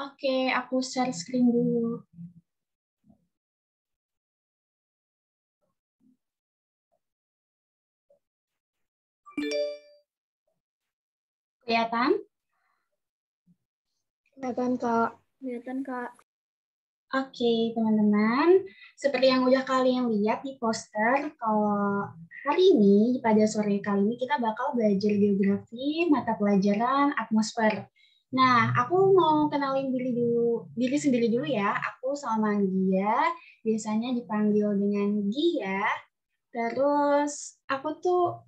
Oke, aku share screen dulu. Kelihatan? Kelihatan, Kak. Kelihatan, Kak. Oke, teman-teman. Seperti yang udah kalian lihat di poster, kalau hari ini, pada sore kali ini, kita bakal belajar geografi, mata pelajaran atmosfer. Nah, aku mau kenalin diri sendiri dulu ya. Aku sama Gia, biasanya dipanggil dengan Gia. Terus, aku tuh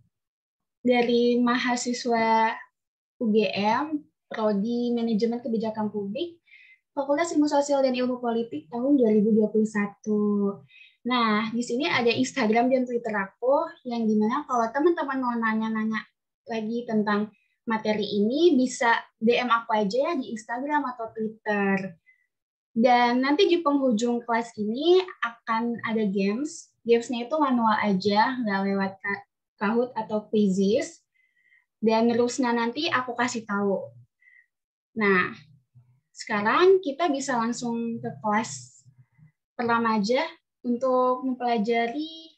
dari mahasiswa UGM, Prodi Manajemen Kebijakan Publik, Fakultas Ilmu Sosial dan Ilmu Politik tahun 2021. Nah, di sini ada Instagram dan Twitter aku, yang dimana kalau teman-teman mau nanya-nanya lagi tentang materi ini, bisa DM aku aja ya di Instagram atau Twitter. Dan nanti di penghujung kelas ini akan ada games. Gamesnya itu manual aja, nggak lewat Kahoot atau Quizzes. Dan rulesnya nanti aku kasih tahu. Nah, sekarang kita bisa langsung ke kelas pertama aja untuk mempelajari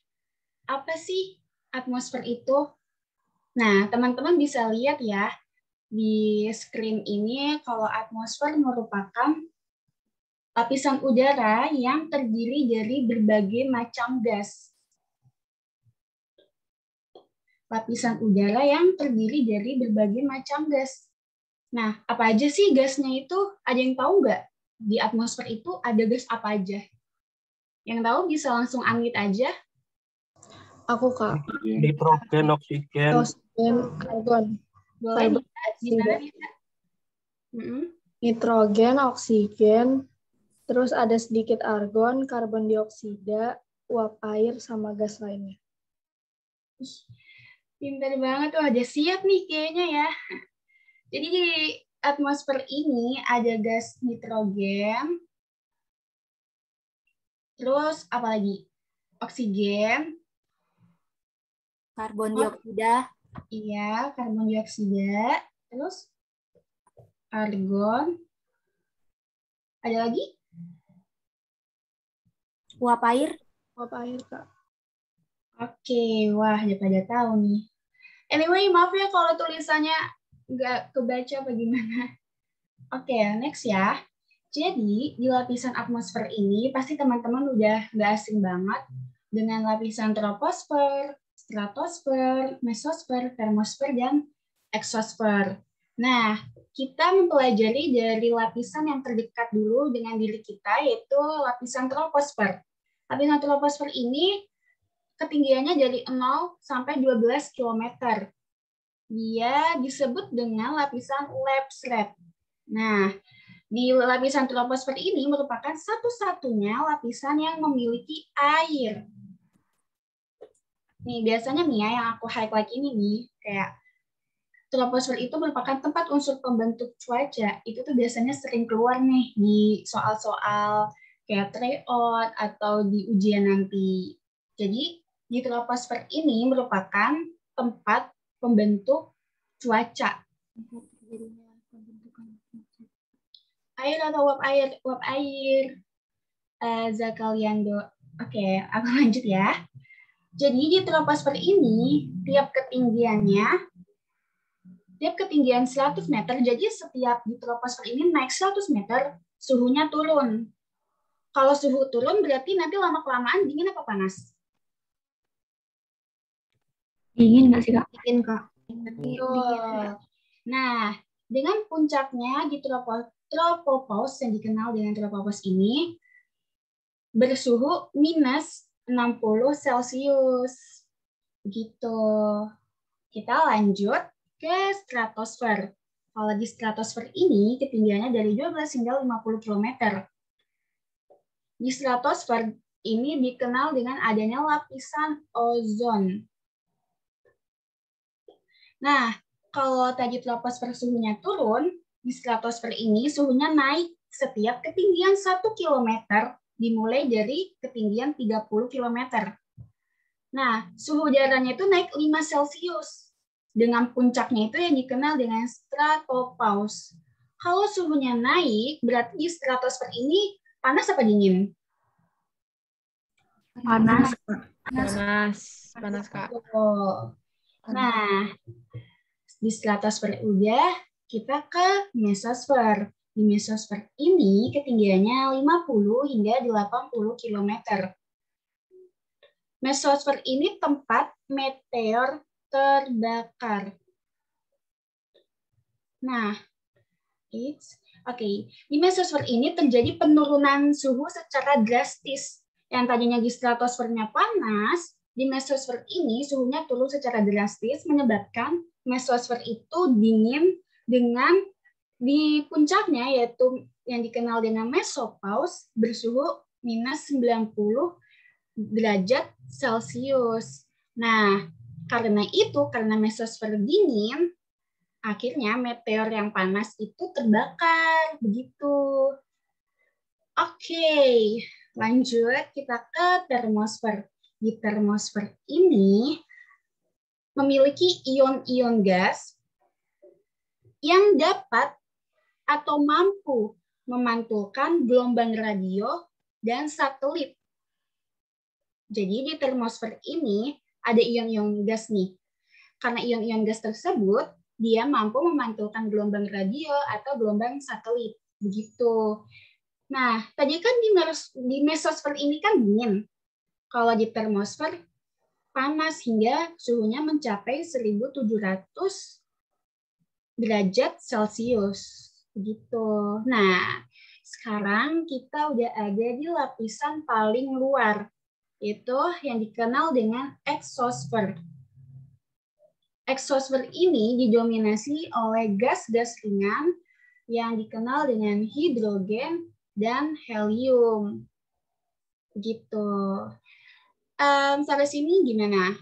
apa sih atmosfer itu. Nah, teman-teman bisa lihat ya di screen ini kalau atmosfer merupakan lapisan udara yang terdiri dari berbagai macam gas. Lapisan udara yang terdiri dari berbagai macam gas. Nah, apa aja sih gasnya itu? Ada yang tahu nggak? Di atmosfer itu ada gas apa aja? Yang tahu bisa langsung unmute aja. Aku, Kak. Nitrogen, oksigen. Oksigen, argon. Boleh Karbon gimana dioksida. bisa? Nitrogen, oksigen, terus ada sedikit argon, karbon dioksida, uap air, sama gas lainnya. Pintar banget tuh, ada siap nih kayaknya ya. Jadi di atmosfer ini ada gas nitrogen, terus apa lagi? Oksigen, karbon dioksida, iya, karbon dioksida, terus argon, ada lagi? uap air. Uap air, Kak. Oke, wah udah pada tahu nih. Anyway, maaf ya kalau tulisannya nggak kebaca apa gimana. Oke, next ya. Jadi, di lapisan atmosfer ini pasti teman-teman udah nggak asing banget dengan lapisan troposfer, stratosfer, mesosfer, termosfer, dan eksosfer. Nah, kita mempelajari dari lapisan yang terdekat dulu dengan diri kita, yaitu lapisan troposfer. Lapisan troposfer ini ketinggiannya dari 0 sampai 12 km. Dia disebut dengan lapisan Lebensraum. Nah, di lapisan troposfer ini merupakan satu-satunya lapisan yang memiliki air. Nih, biasanya nih ya, yang aku highlight ini nih, kayak troposfer itu merupakan tempat unsur pembentuk cuaca. Itu tuh biasanya sering keluar nih di soal-soal kayak tryout atau di ujian nanti. Jadi, di troposfer ini merupakan tempat pembentuk cuaca. Air atau uap air? Uap air. Zakaliando. Oke, aku lanjut ya. Jadi di troposfer ini, tiap ketinggian 100 meter, jadi setiap di troposfer ini naik 100 meter, suhunya turun. Kalau suhu turun berarti nanti lama-kelamaan dingin apa panas? Dingin nggak sih, Kak? Dingin, Kak. Betul. Nah, dengan puncaknya di tropopause yang dikenal dengan tropopause ini bersuhu minus 60 Celcius. Gitu. Kita lanjut ke stratosfer. Kalau di stratosfer ini ketinggiannya dari 12 hingga 50 km. Di stratosfer ini dikenal dengan adanya lapisan ozon. Nah, kalau tadi troposfer suhunya turun, di stratosfer ini suhunya naik setiap ketinggian 1 km dimulai dari ketinggian 30 km. Nah, suhu udaranya itu naik 5 Celcius. Dengan puncaknya itu yang dikenal dengan stratopause. Kalau suhunya naik, berarti stratosfer ini panas apa dingin? Panas. Panas, Kak. Oh. Nah, di stratosfer udah, kita ke mesosfer. Di mesosfer ini ketinggiannya 50 hingga 80 km. Mesosfer ini tempat meteor terbakar. Nah, di mesosfer ini terjadi penurunan suhu secara drastis. Yang tadinya di stratosfernya panas, di mesosfer ini suhunya turun secara drastis menyebabkan mesosfer itu dingin dengan di puncaknya yaitu yang dikenal dengan mesopause bersuhu minus 90 derajat Celcius. Nah, karena mesosfer dingin, akhirnya meteor yang panas itu terbakar. Begitu. Oke, lanjut kita ke termosfer. Di termosfer ini memiliki ion-ion gas yang dapat atau mampu memantulkan gelombang radio dan satelit. Jadi di termosfer ini ada ion-ion gas nih. Karena ion-ion gas tersebut, dia mampu memantulkan gelombang radio atau gelombang satelit. Begitu. Nah, tadi kan di mesosfer ini kan dingin. Kalau di termosfer panas hingga suhunya mencapai 1700 derajat Celcius. Begitu. Nah, sekarang kita udah ada di lapisan paling luar, yaitu yang dikenal dengan eksosfer. Eksosfer ini didominasi oleh gas-gas ringan yang dikenal dengan hidrogen dan helium. Gitu. Sampai sini gimana?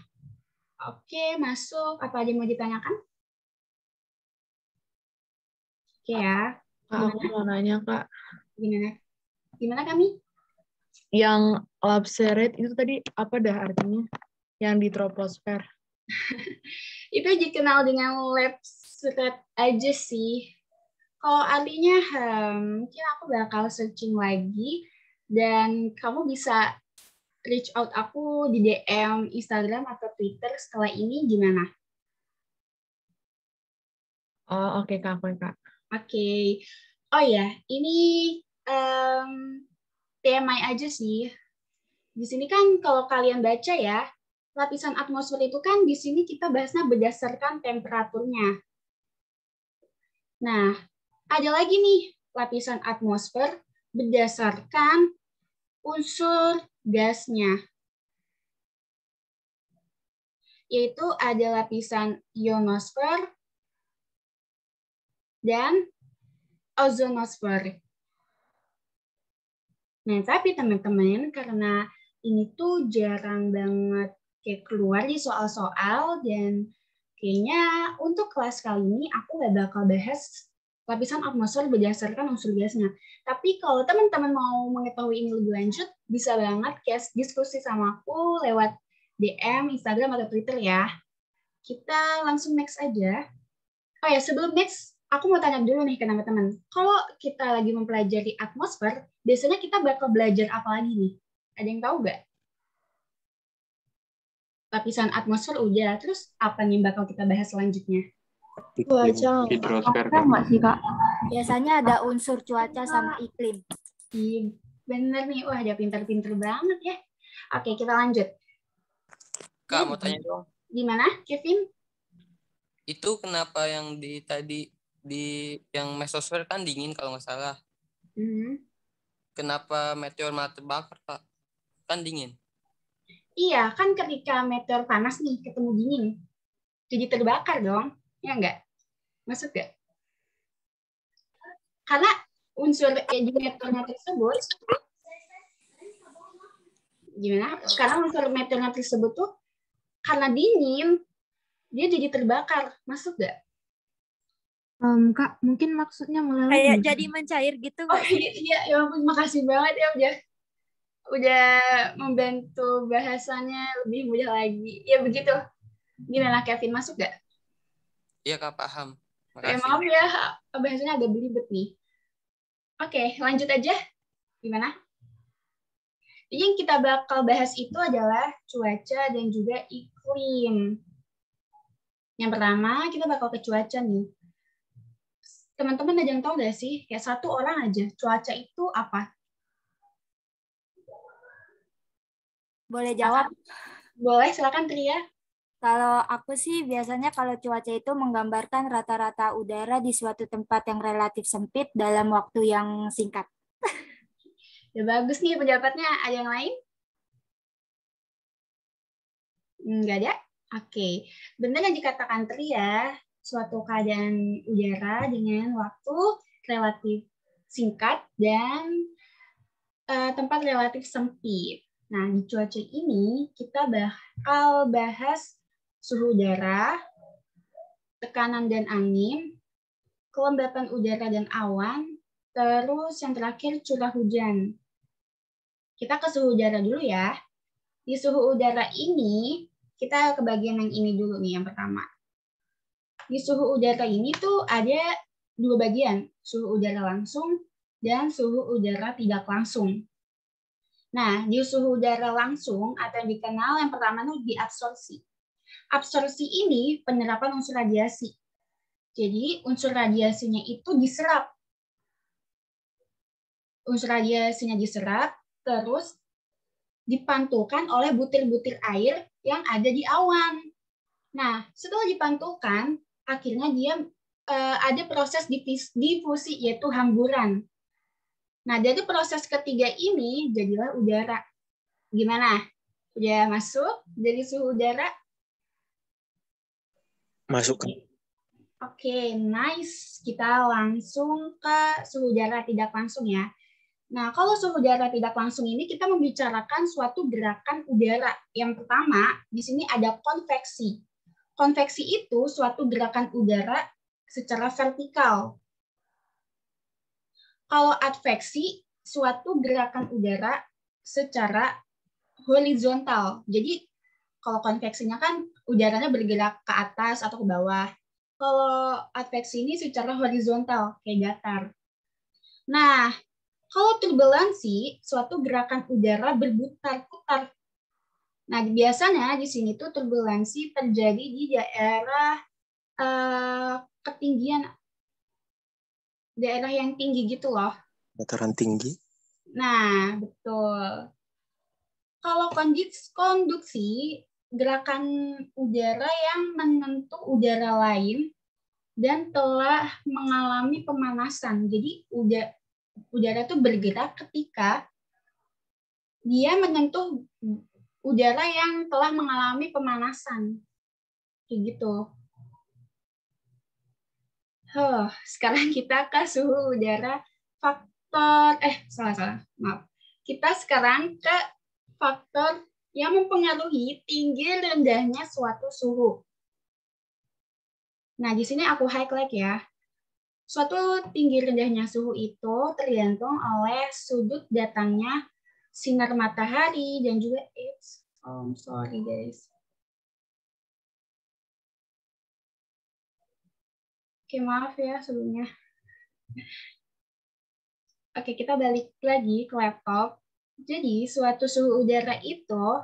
Oke, masuk. Apa ada yang mau ditanyakan? Oke ya. Kak, aku mau nanya, Kak. Gimana? Gimana kami? Yang Lapserid itu tadi apa dah artinya? Yang di troposfer. Itu dikenal dengan Lapserid aja sih. Kalau artinya, mungkin aku bakal searching lagi dan kamu bisa reach out aku di DM Instagram atau Twitter setelah ini gimana? Oh, oke, Kak. Oke. Oh ya, ini TMI aja sih. Di sini kan kalau kalian baca ya, lapisan atmosfer itu kan di sini kita bahasnya berdasarkan temperaturnya. Nah, ada lagi nih lapisan atmosfer berdasarkan unsur gasnya. Yaitu ada lapisan ionosfer dan ozonosfer. Nah, tapi teman-teman, karena ini tuh jarang banget kayak keluar di soal-soal, dan kayaknya untuk kelas kali ini aku nggak bakal bahas lapisan atmosfer berdasarkan unsur gasnya. Tapi kalau teman-teman mau mengetahui ini lebih lanjut, bisa banget guys diskusi sama aku lewat DM, Instagram, atau Twitter ya. Kita langsung next aja. Oh ya, sebelum next, aku mau tanya dulu nih ke teman-teman. Kalau kita lagi mempelajari atmosfer, biasanya kita bakal belajar apa lagi nih? Ada yang tahu nggak? Lapisan atmosfer udah, terus apa nih bakal kita bahas selanjutnya? Cuaca. Hidrosfer. Enggak sih, Kak? Biasanya ada unsur cuaca sama iklim. Iya, bener nih. Wah, dia pinter-pinter banget ya. Oke, kita lanjut. Kak, mau tanya dong. Gimana, Kevin? Itu kenapa yang di yang mesosfer kan dingin kalau nggak salah. Kenapa meteor malah terbakar, Kak? Kan dingin. Iya, kan ketika meteor panas nih ketemu dingin, jadi terbakar dong. Ya enggak? Masuk nggak? Karena unsur di meteornya tersebut, gimana? Karena unsur meteornya tersebut tuh karena dingin, dia jadi terbakar. Masuk nggak? Kak, mungkin maksudnya meleleh. Kayak jadi mencair gitu Oh nggak sih? iya, ya ampun, makasih banget ya udah membantu bahasanya lebih mudah lagi. Ya begitu. Gimana Kevin, masuk nggak? Iya, Kak, paham. Makasih. Maaf ya, bahasanya agak belibet nih. Oke, lanjut aja. Gimana? Jadi yang kita bakal bahas itu adalah cuaca dan juga iklim. Yang pertama, kita bakal ke cuaca nih. Teman-teman ada yang tahu nggak sih? Kayak satu orang aja, cuaca itu apa? Boleh jawab? Boleh, silakan Tria. Kalau aku sih biasanya kalau cuaca itu menggambarkan rata-rata udara di suatu tempat yang relatif sempit dalam waktu yang singkat. Ya bagus nih pendapatnya. Ada yang lain? Nggak ada? Oke. Benar yang dikatakan Tria, suatu keadaan udara dengan waktu relatif singkat dan tempat relatif sempit. Nah, di cuaca ini kita bakal bahas suhu udara, tekanan dan angin, kelembapan udara dan awan, terus yang terakhir curah hujan. Kita ke suhu udara dulu ya. Di suhu udara ini, kita ke bagian yang ini dulu nih, yang pertama. Di suhu udara ini tuh ada dua bagian, suhu udara langsung dan suhu udara tidak langsung. Nah, di suhu udara langsung atau yang dikenal yang pertama tuh diabsorpsi. Absorpsi ini penyerapan unsur radiasi. Jadi unsur radiasinya itu diserap. Unsur radiasinya diserap, terus dipantulkan oleh butir-butir air yang ada di awan. Nah, setelah dipantulkan, akhirnya dia ada proses difusi, yaitu hamburan. Nah, dari proses ketiga ini, jadilah udara. Gimana? Udah masuk dari suhu udara? Masuk. Oke, nice. Kita langsung ke suhu udara tidak langsung ya. Nah, kalau suhu udara tidak langsung ini kita membicarakan suatu gerakan udara. Yang pertama, di sini ada konveksi. Konveksi itu suatu gerakan udara secara vertikal. Kalau adveksi, suatu gerakan udara secara horizontal. Jadi, kalau konveksinya kan udaranya bergerak ke atas atau ke bawah. Kalau adveksi ini secara horizontal, kayak datar. Nah, kalau turbulensi, suatu gerakan udara berputar-putar. Nah, biasanya di sini tuh turbulensi terjadi di daerah ketinggian, daerah yang tinggi gitu loh. Dataran tinggi. Nah, betul. Kalau konduksi, gerakan udara yang menyentuh udara lain dan telah mengalami pemanasan. Jadi udara itu bergerak ketika dia menyentuh udara yang telah mengalami pemanasan. Kayak gitu. Sekarang kita ke suhu udara faktor, maaf. Kita sekarang ke faktor yang mempengaruhi tinggi rendahnya suatu suhu. Nah, di sini aku highlight ya. Suatu tinggi rendahnya suhu itu tergantung oleh sudut datangnya sinar matahari dan juga sorry guys. Oke, maaf ya sebelumnya. Oke, kita balik lagi ke laptop. Jadi, suatu suhu udara itu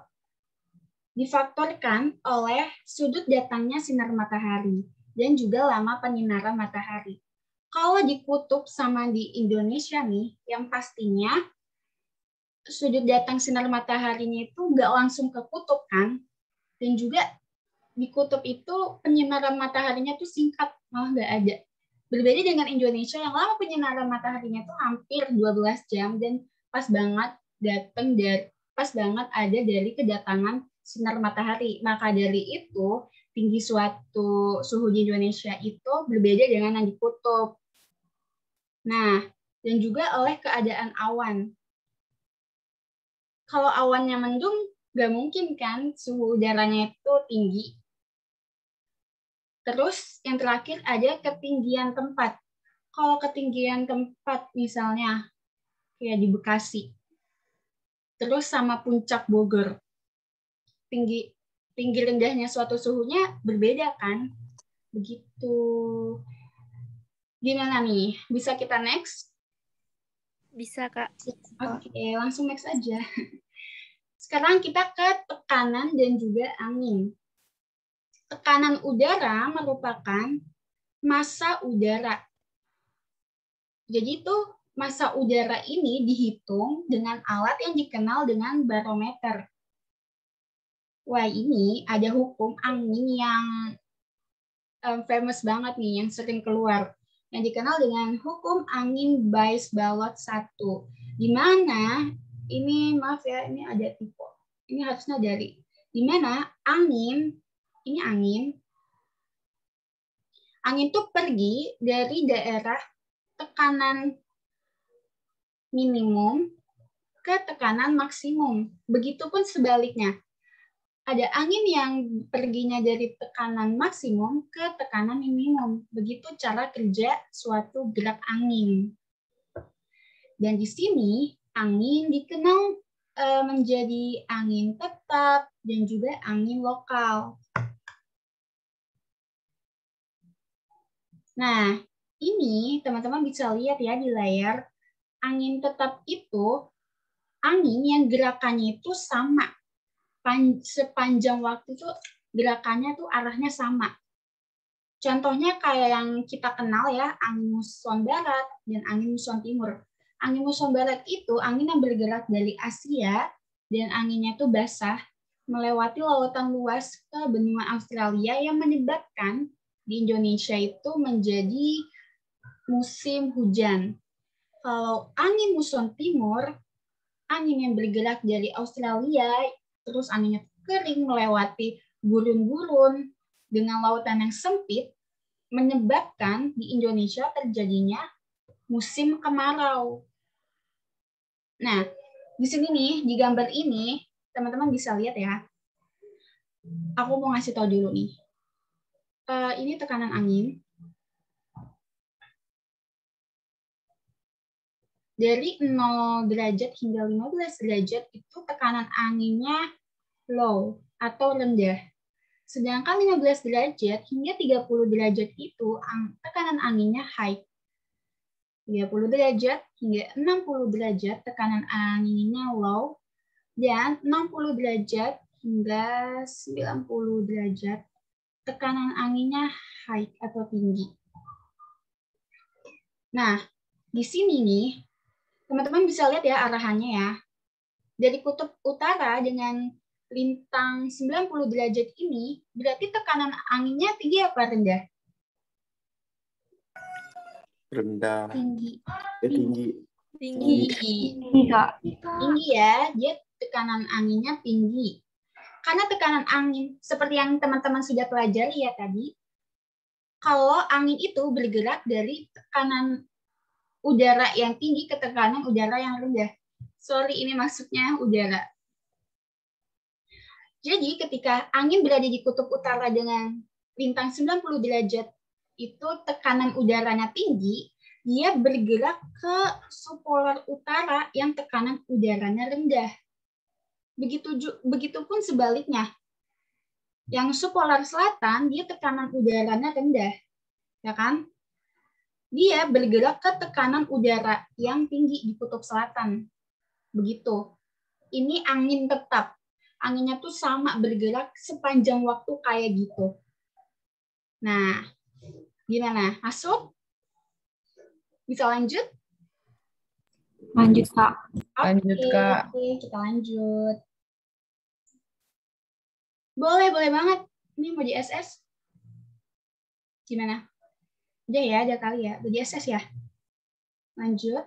difaktorkan oleh sudut datangnya sinar matahari dan juga lama penyinaran matahari. Kalau di kutub sama di Indonesia nih, yang pastinya sudut datang sinar mataharinya itu nggak langsung ke kutub kan, dan juga di kutub itu penyinaran mataharinya tuh singkat, malah nggak ada. Berbeda dengan Indonesia yang lama penyinaran mataharinya itu hampir 12 jam dan pas banget ada dari kedatangan sinar matahari. Maka dari itu tinggi suatu suhu di Indonesia itu berbeda dengan yang di kutub. Nah, dan juga oleh keadaan awan. Kalau awannya mendung, nggak mungkin kan suhu udaranya itu tinggi. Terus yang terakhir ada ketinggian tempat. Kalau ketinggian tempat misalnya kayak di Bekasi, terus sama puncak Bogor, tinggi rendahnya suatu suhunya berbeda kan? Begitu. Gimana nih? Bisa kita next? Bisa, Kak. Oke, langsung next aja. Sekarang kita ke tekanan dan juga angin. Tekanan udara merupakan massa udara. Jadi itu massa udara ini dihitung dengan alat yang dikenal dengan barometer. Wah, ini ada hukum angin yang famous banget nih, yang sering keluar. Yang dikenal dengan hukum angin Buys-Ballot 1. Di mana, ini maaf ya, ini ada tipe. Ini harusnya dari. Di mana angin, ini angin itu pergi dari daerah tekanan minimum ke tekanan maksimum. Begitupun sebaliknya. Ada angin yang perginya dari tekanan maksimum ke tekanan minimum. Begitu cara kerja suatu gerak angin. Dan di sini angin dikenal menjadi angin tetap dan juga angin lokal. Nah, ini teman-teman bisa lihat ya di layar. Angin tetap itu angin yang gerakannya itu sama. Sepanjang waktu itu gerakannya tuh arahnya sama. Contohnya kayak yang kita kenal ya, angin muson barat dan angin muson timur. Angin muson barat itu angin yang bergerak dari Asia dan anginnya itu basah melewati lautan luas ke benua Australia yang menyebabkan di Indonesia itu menjadi musim hujan. Kalau angin muson timur, angin yang bergerak dari Australia, terus anginnya kering melewati gurun-gurun dengan lautan yang sempit, menyebabkan di Indonesia terjadinya musim kemarau. Nah, di sini nih, di gambar ini, teman-teman bisa lihat ya. Aku mau ngasih tahu dulu nih. Ini tekanan angin. Dari 0 derajat hingga 15 derajat itu tekanan anginnya low atau rendah. Sedangkan 15 derajat hingga 30 derajat itu tekanan anginnya high. 30 derajat hingga 60 derajat tekanan anginnya low. Dan 60 derajat hingga 90 derajat tekanan anginnya high atau tinggi. Nah, di sini nih, teman-teman bisa lihat ya arahannya ya. Dari kutub utara dengan lintang 90 derajat ini, berarti tekanan anginnya tinggi apa rendah? Rendah. Tinggi. Tinggi. Tinggi ya, dia tekanan anginnya tinggi. Karena tekanan angin, seperti yang teman-teman sudah pelajari ya tadi, kalau angin itu bergerak dari tekanan udara yang tinggi ke tekanan udara yang rendah. Sorry, ini maksudnya udara. Jadi ketika angin berada di kutub utara dengan lintang 90 derajat, itu tekanan udaranya tinggi, dia bergerak ke subpolar utara yang tekanan udaranya rendah. Begitupun sebaliknya. Yang subpolar selatan, dia tekanan udaranya rendah. Ya kan? Dia bergerak ke tekanan udara yang tinggi di kutub selatan. Begitu. Ini angin tetap. Anginnya tuh sama bergerak sepanjang waktu kayak gitu. Nah, gimana? Masuk? Bisa lanjut? Lanjut, Kak. Lanjut, Kak. Oke, kita lanjut. Boleh banget. Ini mau di SS? Gimana? Udah ya, ada kali ya. Udah di SS ya? Lanjut.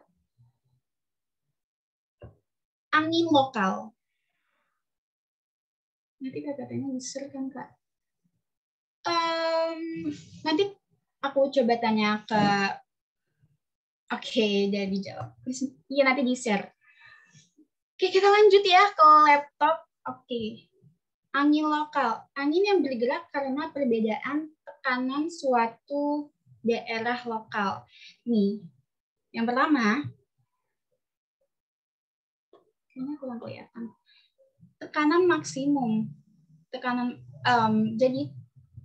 Angin lokal. Nanti katanya user kan, Kak? Nanti aku coba tanya ke... Oke, udah dijawab. Iya, nanti di-share. Oke, kita lanjut ya ke laptop. Oke. Angin lokal. Angin yang bergerak karena perbedaan tekanan suatu daerah lokal. Nih, yang pertama, kayaknya kurang kelihatan. Tekanan maksimum. Jadi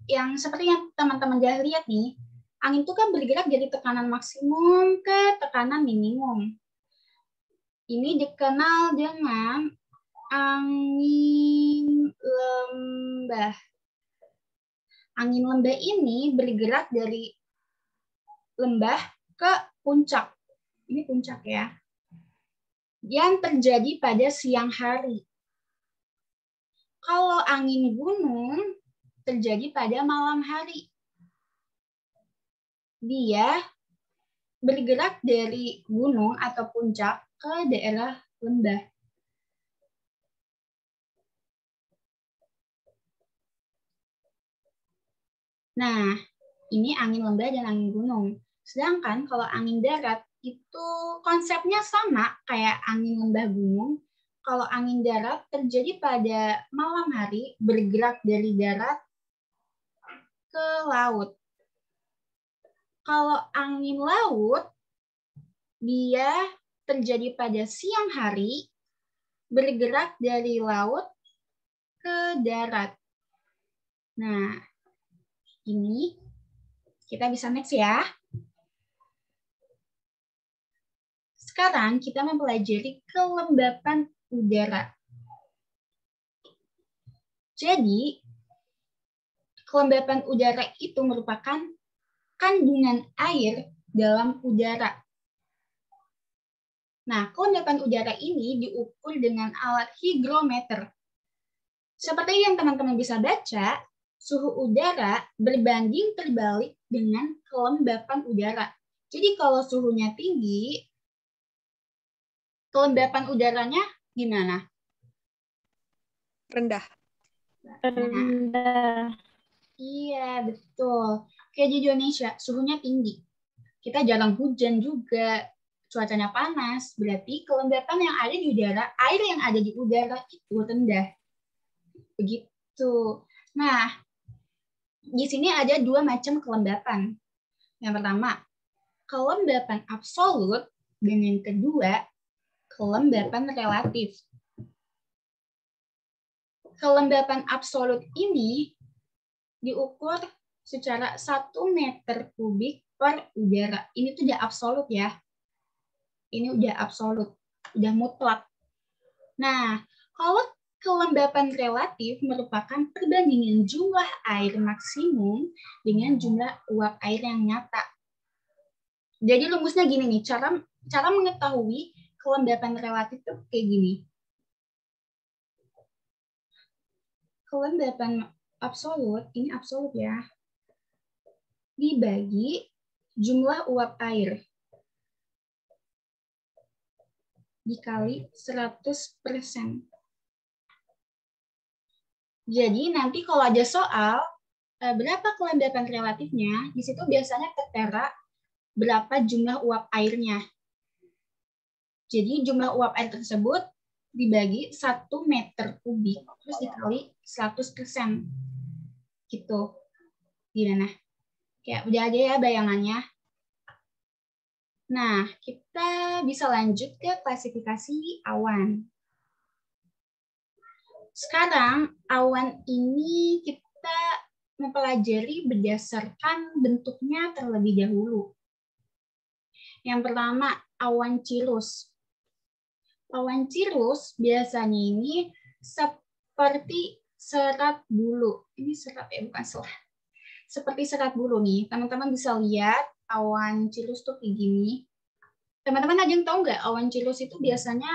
yang seperti yang teman-teman udah lihat nih, Angin itu kan bergerak dari tekanan maksimum ke tekanan minimum. Ini dikenal dengan angin lembah. Angin lembah ini bergerak dari lembah ke puncak. Ini puncak ya. Yang terjadi pada siang hari. Kalau angin gunung terjadi pada malam hari. Dia bergerak dari gunung atau puncak ke daerah lembah. Nah, ini angin lembah dan angin gunung. Sedangkan kalau angin darat itu konsepnya sama kayak angin lembah gunung. Kalau angin darat terjadi pada malam hari, bergerak dari darat ke laut. Kalau angin laut, dia terjadi pada siang hari, bergerak dari laut ke darat. Nah, ini kita bisa next ya. Sekarang kita mempelajari kelembapan udara. Jadi, kelembapan udara itu merupakan kandungan air dalam udara. Nah, kelembapan udara ini diukur dengan alat hygrometer. Seperti yang teman-teman bisa baca, suhu udara berbanding terbalik dengan kelembapan udara. Jadi kalau suhunya tinggi, kelembapan udaranya gimana? Rendah. Nah, iya, betul. Kayak di Indonesia, suhunya tinggi. Kita jarang hujan juga, cuacanya panas, berarti kelembapan yang ada di udara, air yang ada di udara itu rendah. Begitu. Nah, di sini ada dua macam kelembapan. Yang pertama, kelembapan absolut, dan yang kedua, kelembapan relatif. Kelembapan absolut ini diukur secara 1 meter kubik per udara. Ini tuh udah absolut ya. Ini udah absolut, udah mutlak. Nah, kalau kelembapan relatif merupakan perbandingan jumlah air maksimum dengan jumlah uap air yang nyata. Jadi rumusnya gini nih, cara mengetahui kelembapan relatif itu kayak gini. Kelembapan absolut, ini absolut ya, dibagi jumlah uap air dikali 100%. Jadi nanti kalau ada soal, berapa kelembapan relatifnya, di situ biasanya ketera berapa jumlah uap airnya. Jadi jumlah uap air tersebut dibagi 1 meter kubik, terus dikali 100%. Gitu. Gimana? Kayak udah ada ya bayangannya. Nah, kita bisa lanjut ke klasifikasi awan. Sekarang, awan ini kita mempelajari berdasarkan bentuknya terlebih dahulu. Yang pertama, awan cirrus. Awan cirrus biasanya ini seperti serat bulu. Ini serat ya, bukan serat. Seperti serat bulu nih. Teman-teman bisa lihat awan cirrus tuh kayak gini. Teman-teman ada yang tahu nggak awan cirrus itu biasanya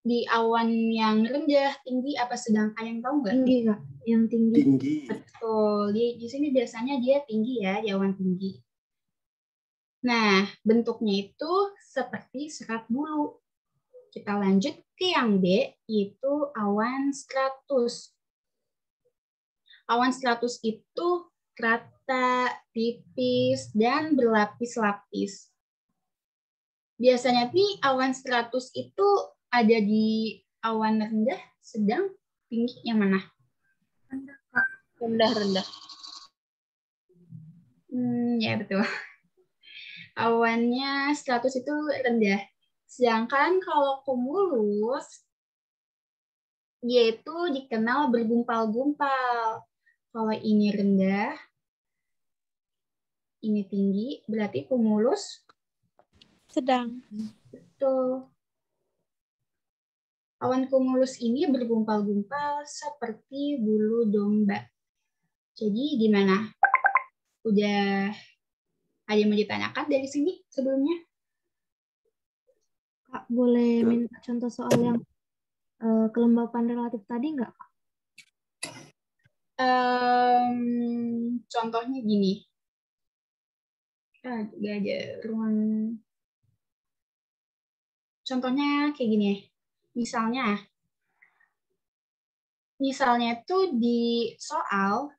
di awan yang rendah, tinggi, apa sedang? Ada yang tahu nggak? Tinggi, Kak. Yang tinggi. Tinggi. Betul. Di sini biasanya dia tinggi ya, di awan tinggi. Nah, bentuknya itu seperti serat bulu. Kita lanjut ke yang B, yaitu awan stratus. Awan stratus itu rata, tipis, dan berlapis-lapis. Biasanya nih awan stratus itu ada di awan rendah, sedang, tinggi, yang mana? Rendah. Ya betul. Awannya stratus itu rendah. Sedangkan kalau cumulus, yaitu dikenal bergumpal-gumpal. Kalau ini rendah, ini tinggi, berarti cumulus sedang. betul. Awan cumulus ini bergumpal-gumpal seperti bulu domba. Jadi gimana? Udah ada yang mau ditanyakan dari sini sebelumnya? Kak, boleh minta contoh soal yang kelembapan relatif tadi nggak? Contohnya gini. Gak ada ruang. Contohnya kayak gini. Misalnya tuh di soal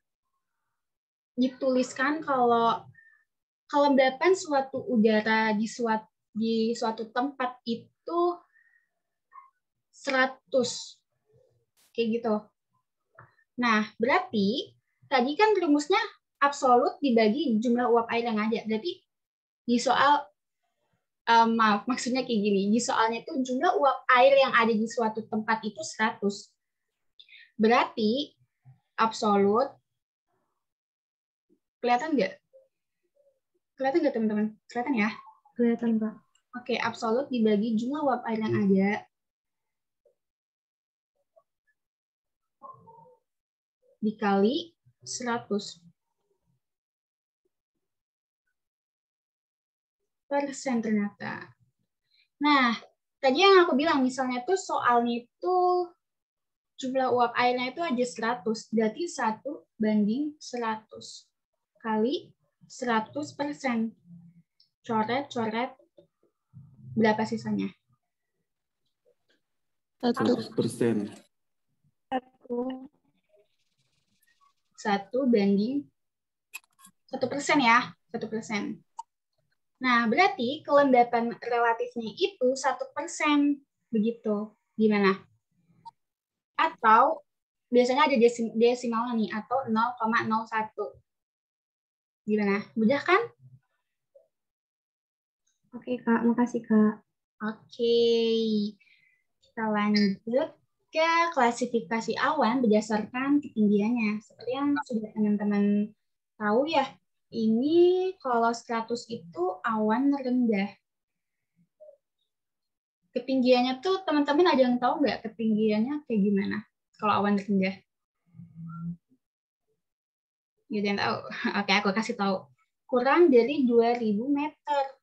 dituliskan kalau kelembapan suatu udara di suatu tempat itu 100. Kayak gitu. Nah, berarti tadi kan rumusnya absolut dibagi jumlah uap air yang ada. Berarti di soal, maksudnya kayak gini. Di soalnya itu jumlah uap air yang ada di suatu tempat itu 100. Berarti absolut, kelihatan nggak? Kelihatan nggak teman-teman? Kelihatan ya? Kelihatan, Kak. Oke, absolut dibagi jumlah uap air yang ada. Dikali 100. Persen ternyata. Nah, tadi yang aku bilang misalnya tuh soalnya itu jumlah uap airnya itu aja 100, berarti 1:100 kali 100%. Coret, berapa sisanya? 100%. 1:1% ya, 1%. Nah, berarti kelembapan relatifnya itu 1%. Begitu. Gimana? Atau biasanya ada desimalnya nih, atau 0,01. Gimana? Mudah kan? Oke, Kak. Makasih, Kak. Oke. Kita lanjut ke klasifikasi awan berdasarkan ketinggiannya. Seperti yang sudah teman-teman tahu ya, ini kalau 100 itu awan rendah. Ketinggiannya tuh teman-teman ada yang tahu nggak ketinggiannya kayak gimana kalau awan rendah? Gak ada yang tahu. Oke, aku kasih tahu. Kurang dari 2000 meter.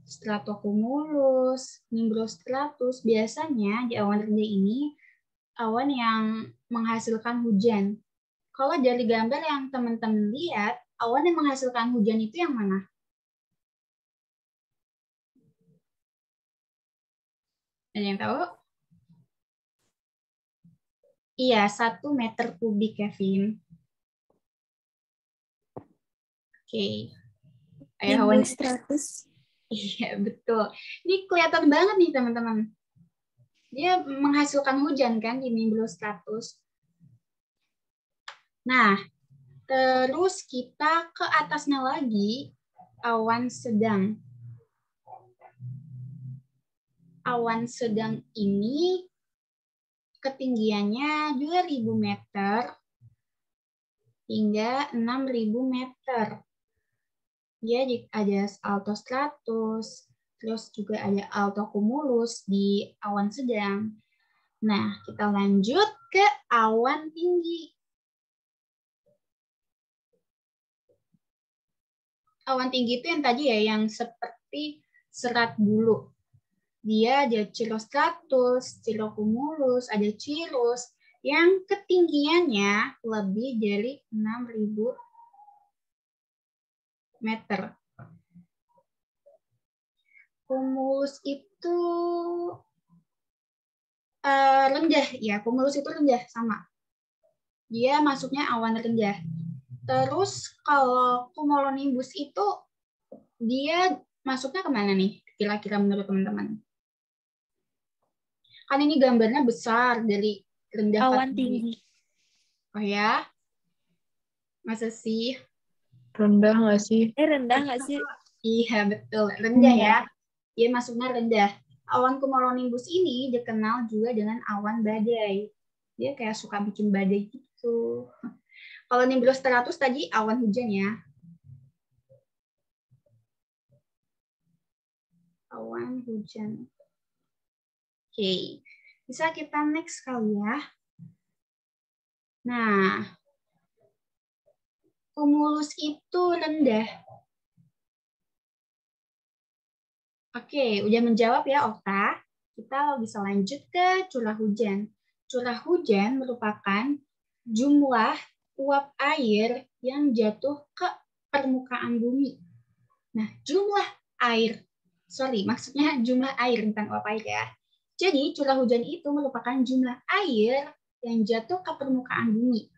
Stratocumulus, nimbostratus, biasanya di awan rendah ini awan yang menghasilkan hujan. Kalau dari gambar yang teman-teman lihat, awan yang menghasilkan hujan itu yang mana? Ada yang tahu? Iya, 1 meter kubik, Kevin. Oke. Nimbostratus. Iya, betul. Ini kelihatan banget nih, teman-teman. Dia menghasilkan hujan kan di nimbostratus. Nah, terus kita ke atasnya lagi, awan sedang. Awan sedang ini ketinggiannya 2000 meter hingga 6000 meter. Dia ada altostratus, terus juga ada altocumulus di awan sedang. Nah, kita lanjut ke awan tinggi. Awan tinggi itu yang tadi ya, yang seperti serat bulu. Dia ada cirrostratus, cirrocumulus, ada cirrus, yang ketinggiannya lebih dari 6000 meter. Cumulus itu rendah, ya. Cumulus itu rendah, sama. Dia masuknya awan rendah. Terus kalau cumulonimbus itu dia masuknya kemana nih? Kira-kira menurut teman-teman? Kan ini gambarnya besar dari rendah ke Awan tinggi. Oh ya? Masa sih? Rendah nggak sih? Rendah nggak sih? Iya, betul. Rendah ya. Dia masuknya rendah. Awan cumulonimbus ini dikenal juga dengan awan badai. Dia kayak suka bikin badai gitu. Kalau nimbrosteratus tadi awan hujan ya. Awan hujan. Oke, bisa kita next kali ya. Nah, cumulus itu rendah. Oke, udah menjawab ya Okta. Kita bisa lanjut ke curah hujan. Curah hujan merupakan jumlah uap air yang jatuh ke permukaan bumi. Nah, maksudnya jumlah air, bukan uap air ya. Jadi, curah hujan itu merupakan jumlah air yang jatuh ke permukaan bumi,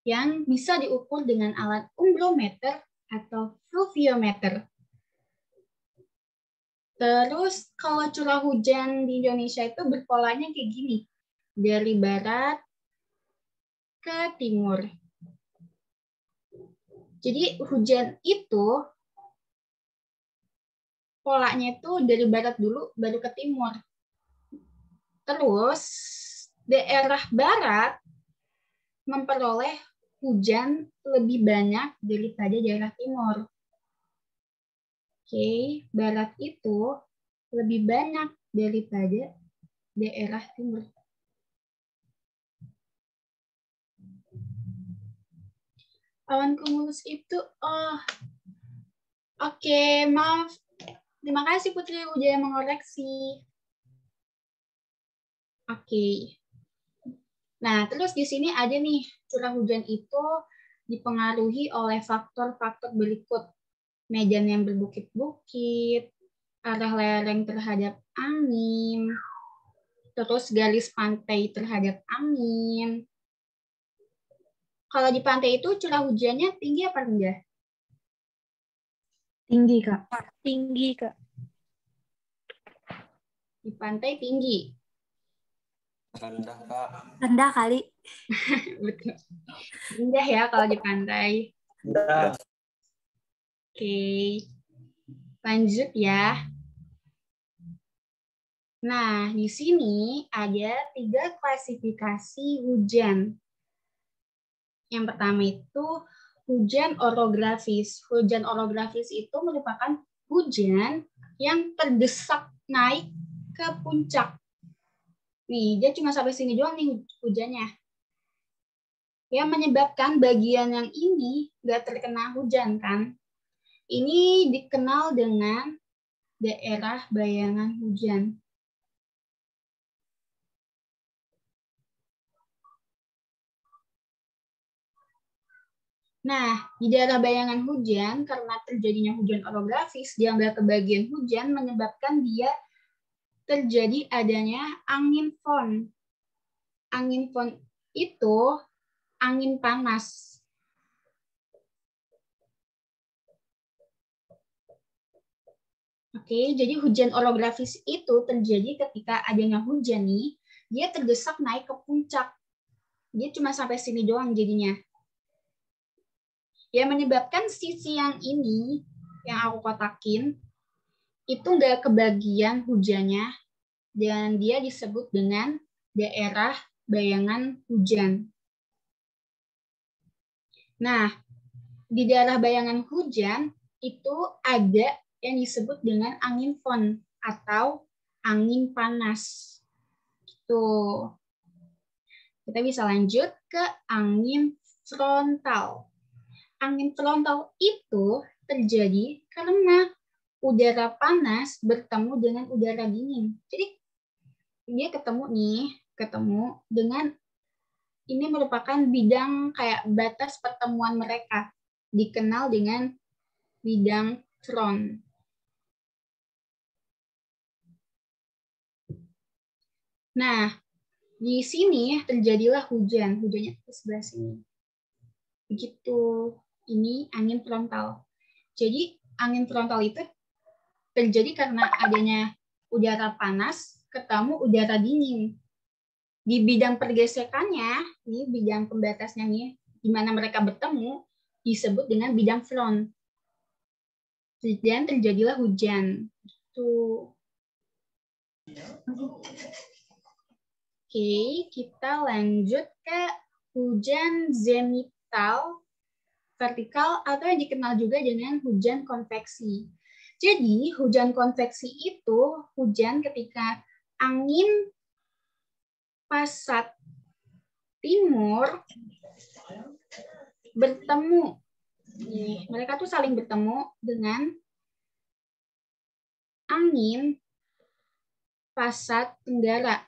yang bisa diukur dengan alat umbrometer atau fluviometer. Terus kalau curah hujan di Indonesia itu berpolanya kayak gini, dari barat ke timur. Jadi hujan itu polanya itu dari barat dulu baru ke timur. Terus daerah barat memperoleh hujan lebih banyak daripada daerah timur. Oke, barat itu lebih banyak daripada daerah timur. Awan cumulus itu, oke, maaf. Terima kasih Putri udah mengoreksi. Oke. Nah, terus di sini ada nih, curah hujan itu dipengaruhi oleh faktor-faktor berikut. Medan yang berbukit-bukit, arah lereng terhadap angin, terus garis pantai terhadap angin. Kalau di pantai itu curah hujannya tinggi apa rendah? Tinggi, Kak. Tinggi, Kak. Di pantai tinggi. Rendah, Kak. Rendah kali. Betul. Rendah ya kalau di pantai. Rendah. Oke. Lanjut ya. Nah, di sini ada 3 klasifikasi hujan. Yang pertama itu hujan orografis. Hujan orografis itu merupakan hujan yang terdesak naik ke puncak. Nih, dia cuma sampai sini doang nih hujannya. Yang menyebabkan bagian yang ini nggak terkena hujan kan. Ini dikenal dengan daerah bayangan hujan. Nah, di daerah bayangan hujan, karena terjadinya hujan orografis, dia nggak kebagian hujan, menyebabkan dia terjadi adanya angin fon. Angin fon itu angin panas. Oke, jadi hujan orografis itu terjadi ketika adanya hujan nih, dia terdesak naik ke puncak. Dia cuma sampai sini doang jadinya. Yang menyebabkan sisi yang ini, yang aku kotakin, itu nggak kebagian hujannya, dan dia disebut dengan daerah bayangan hujan. Nah, di daerah bayangan hujan itu ada yang disebut dengan angin fon atau angin panas. Tuh. Kita bisa lanjut ke angin frontal. Angin frontal itu terjadi karena udara panas bertemu dengan udara dingin. Jadi dia ketemu dengan ini merupakan bidang kayak batas pertemuan mereka, dikenal dengan bidang front. Nah, di sini terjadilah hujan, hujannya di sebelah sini. Begitu, ini angin frontal. Jadi angin frontal itu terjadi karena adanya udara panas ketemu udara dingin. Di bidang pergesekannya, ini bidang pembatasnya nih, di mana mereka bertemu, disebut dengan bidang front. Dan terjadilah hujan. Tuh. Oke, kita lanjut ke hujan zenital. vertikal atau yang dikenal juga dengan hujan konveksi. Jadi, hujan konveksi itu hujan ketika angin pasat timur bertemu. Nih, mereka tuh saling bertemu dengan angin pasat tenggara.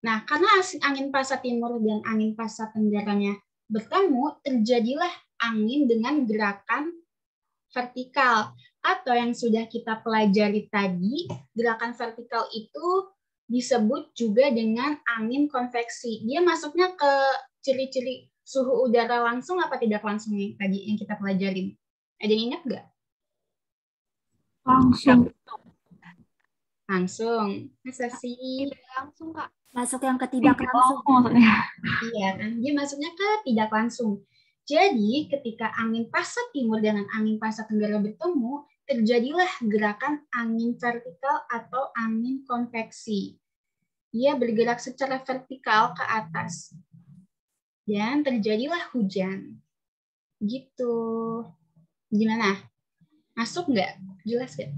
Nah, karena angin pasat timur dan angin pasat tenggaranya bertemu, terjadilah angin dengan gerakan vertikal. Atau yang sudah kita pelajari tadi, gerakan vertikal itu disebut juga dengan angin konveksi. Dia masuknya ke ciri-ciri suhu udara langsung apa tidak langsung yang tadi yang kita pelajarin? Ada yang ingat nggak? Langsung. Langsung. Masa sih? Langsung, Kak. Masuk yang ketidak langsung. Iya kan, dia masuknya ke tidak langsung. Jadi ketika angin pasat timur dan angin pasat tenggara bertemu, terjadilah gerakan angin vertikal atau angin konveksi. Dia bergerak secara vertikal ke atas. Dan terjadilah hujan. Gitu. Gimana? Masuk nggak? Jelas nggak?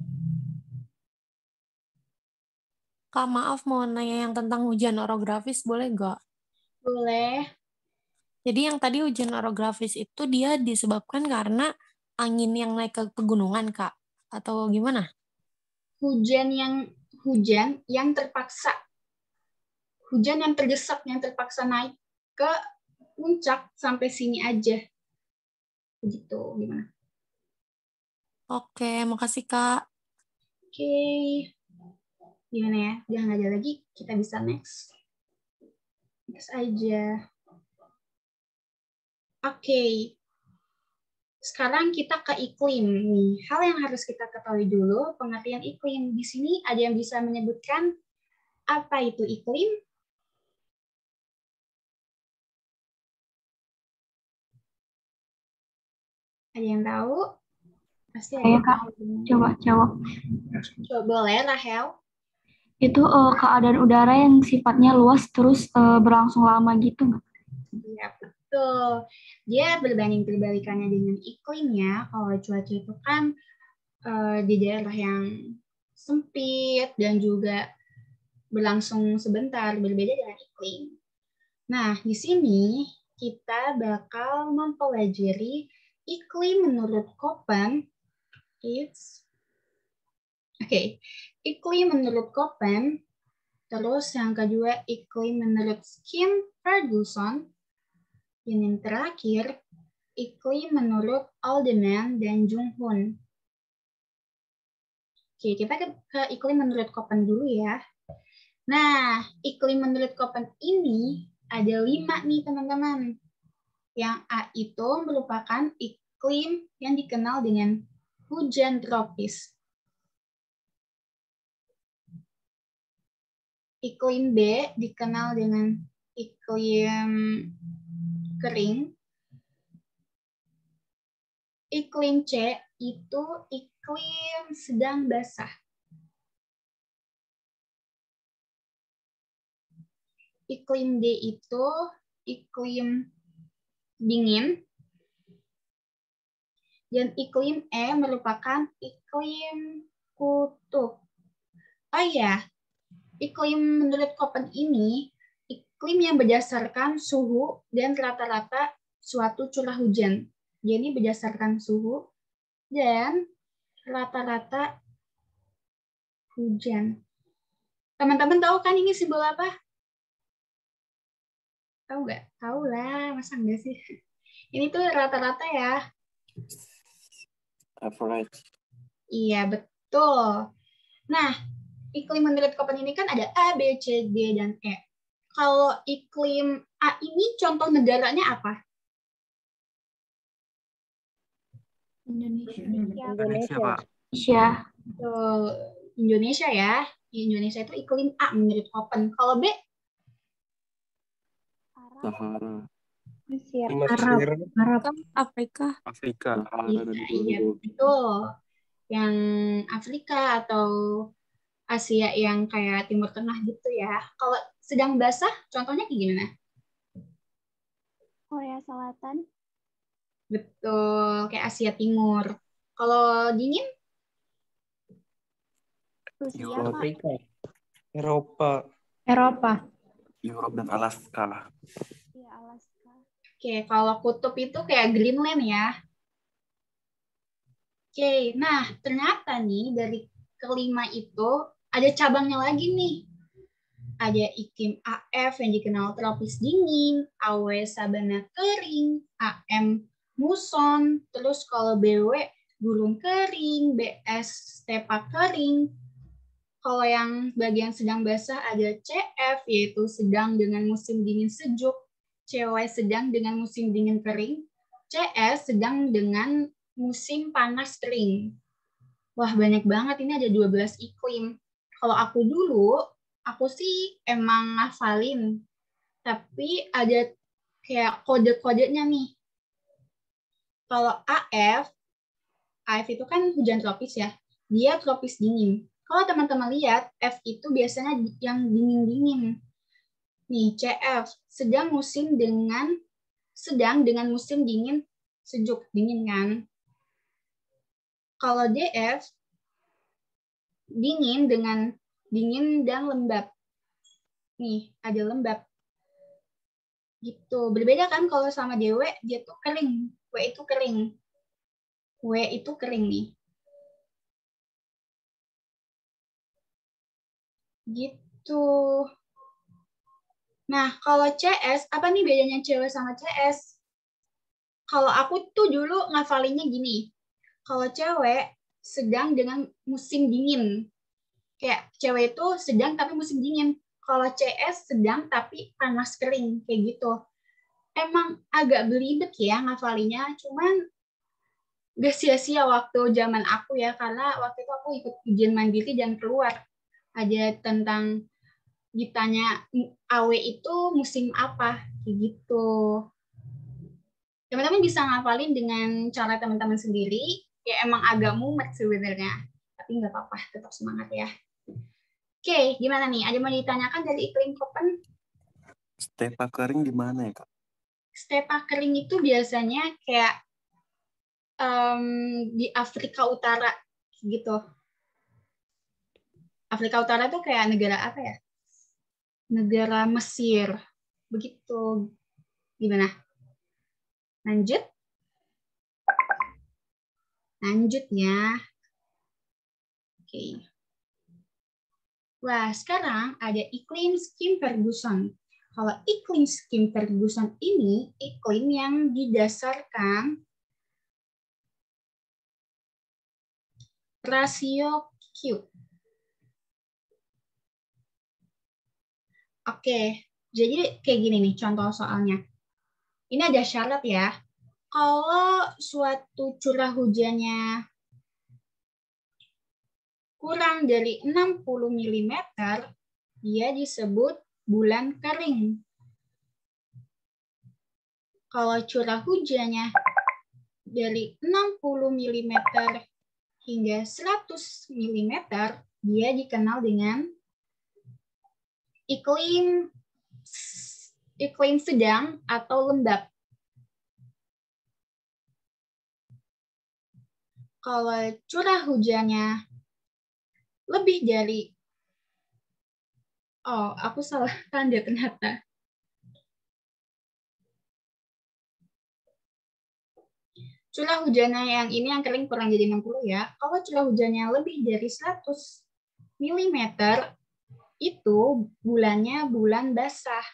Kak, maaf mau nanya yang tentang hujan orografis, boleh nggak? Boleh. Jadi yang tadi hujan orografis itu dia disebabkan karena angin yang naik ke pegunungan, Kak? Atau gimana? Hujan yang terpaksa. Hujan yang terdesak, yang terpaksa naik ke puncak sampai sini aja. Begitu, gimana? Oke, makasih, Kak. Oke. Gimana ya? Jangan ada lagi, kita bisa next. Next aja. Oke. Sekarang kita ke iklim nih. Hal yang harus kita ketahui dulu, pengertian iklim. Di sini ada yang bisa menyebutkan apa itu iklim? Ada yang tahu? Pasti ada. Saya, Kak. Coba. Coba boleh, Rahel. Itu keadaan udara yang sifatnya luas terus berlangsung lama gitu nggak? Iya, betul. Dia berbanding terbalikannya dengan iklimnya. Kalau cuaca itu kan di daerah yang sempit dan juga berlangsung sebentar, berbeda dengan iklim. Nah, di sini kita bakal mempelajari iklim menurut Köppen. Iklim menurut Köppen. Terus yang kedua, iklim menurut Kim Ferguson. Dan yang terakhir, iklim menurut Alderman dan Jung Hoon. Oke, kita ke iklim menurut Köppen dulu ya. Nah, iklim menurut Köppen ini ada 5 nih teman-teman. Yang A itu merupakan iklim yang dikenal dengan hujan tropis. Iklim B dikenal dengan iklim kering. Iklim C itu iklim sedang basah. Iklim D itu iklim dingin. Dan iklim E merupakan iklim kutub. Oh iya, iklim menurut Köppen ini iklim yang berdasarkan suhu dan rata-rata suatu curah hujan. Jadi berdasarkan suhu dan rata-rata hujan. Teman-teman tahu kan ini simbol apa? Tahu nggak? Tahu lah, masa enggak sih? Ini tuh rata-rata ya. Average. Iya, betul. Nah, iklim menurut Köppen ini kan ada A, B, C, D, dan E. Kalau iklim A ini contoh negaranya apa? Indonesia, Pak. Indonesia ya. Indonesia itu iklim A menurut Köppen. Kalau B? Sahara. Arab. Afrika. Iya, betul. Yang Afrika atau Asia yang kayak Timur Tengah gitu ya. Kalau sedang basah, contohnya kayak gimana? Korea Selatan. Betul, kayak Asia Timur. Kalau dingin? Rusia, Europe, Kak. Afrika. Eropa. Eropa. Europe dan Alaska. Iya, Alaska. Oke, kalau kutub itu kayak Greenland ya. Oke, nah ternyata nih dari kelima itu ada cabangnya lagi nih. Ada iklim AF yang dikenal tropis dingin, AW sabana kering, AM muson, terus kalau BW gurun kering, BS stepa kering. Kalau yang bagian sedang basah ada CF, yaitu sedang dengan musim dingin sejuk, CW sedang dengan musim dingin kering, CS sedang dengan musim panas kering. Wah, banyak banget, ini ada 12 iklim. Kalau aku dulu, aku sih emang ngafalin, tapi ada kayak kode-kodenya nih. Kalau AF itu kan hujan tropis ya, dia tropis dingin. Kalau teman-teman lihat, F itu biasanya yang dingin-dingin. Nih, CF, sedang dengan musim dingin sejuk, dingin kan. Kalau DF, dingin dan lembab. Nih, ada lembab. Gitu. Berbeda kan kalau sama DW, dia tuh kering. W itu kering. W itu kering nih. Gitu. Nah, kalau CS, apa nih bedanya cewek sama CS? Kalau aku tuh dulu ngafalinnya gini. Kalau cewek sedang dengan musim dingin. Kayak cewek itu sedang tapi musim dingin. Kalau CS sedang tapi panas kering. Kayak gitu. Emang agak belibet ya ngafalinnya. Cuman gak sia-sia waktu zaman aku ya. Karena waktu itu aku ikut ujian mandiri dan keluar. Ada tentang ditanya AW itu musim apa. Kayak gitu. Teman-teman bisa ngafalin dengan cara teman-teman sendiri. Ya emang agak mumet sebenarnya. Tapi nggak apa-apa, tetap semangat ya. Oke, gimana nih? Ada mau ditanyakan dari iklim Koppen? Stepa kering di mana ya, Kak? Stepa kering itu biasanya kayak di Afrika Utara gitu. Afrika Utara tuh kayak negara apa ya? Negara Mesir. Begitu. Gimana? Lanjut? Lanjut ya. Oke. Wah, sekarang ada iklim Skim Ferguson. Kalau iklim Skim Ferguson ini iklim yang didasarkan rasio Q. Oke, jadi kayak gini nih contoh soalnya. Ini ada syarat ya. Kalau suatu curah hujannya kurang dari 60 mm, dia disebut bulan kering. Kalau curah hujannya dari 60 mm hingga 100 mm, dia dikenal dengan iklim sedang atau lembab. Kalau curah hujannya lebih dari, oh aku salah tanda ternyata. Curah hujannya yang ini yang kering kurang jadi 60 ya. Kalau curah hujannya lebih dari 100 mm, itu bulannya bulan basah.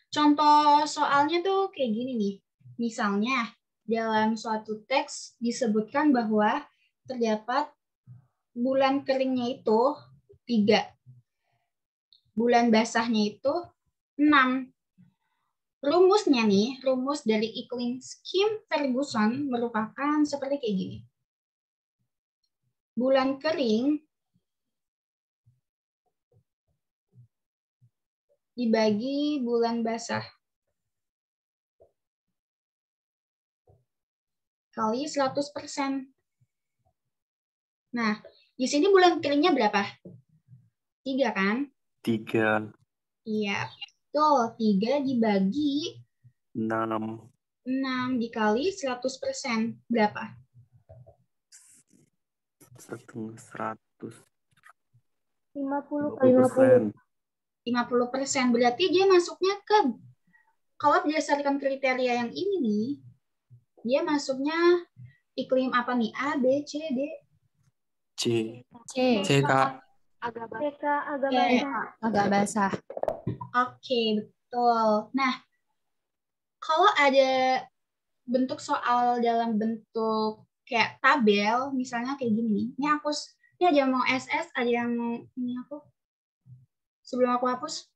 Contoh soalnya tuh kayak gini nih. Misalnya, dalam suatu teks disebutkan bahwa terdapat bulan keringnya itu 3. Bulan basahnya itu 6. Rumusnya nih, rumus dari iklim Skim Ferguson merupakan seperti kayak gini. Bulan kering dibagi bulan basah kali 100%. Nah, di sini bulan keringnya berapa? 3 kan? 3. Iya. Tuh, 3 dibagi 6. 6 dikali 100%. Berapa? 100. 50. 50%. Berarti dia masuknya ke, kalau berdasarkan kriteria yang ini nih, dia masuknya iklim apa nih? A, B, C, D? C. C, Kak. Agak Agak basah. Oke, betul. Nah, kalau ada bentuk soal dalam bentuk kayak tabel, misalnya kayak gini nih. Ini ada yang mau SS, ada yang mau ini aku. Sebelum aku hapus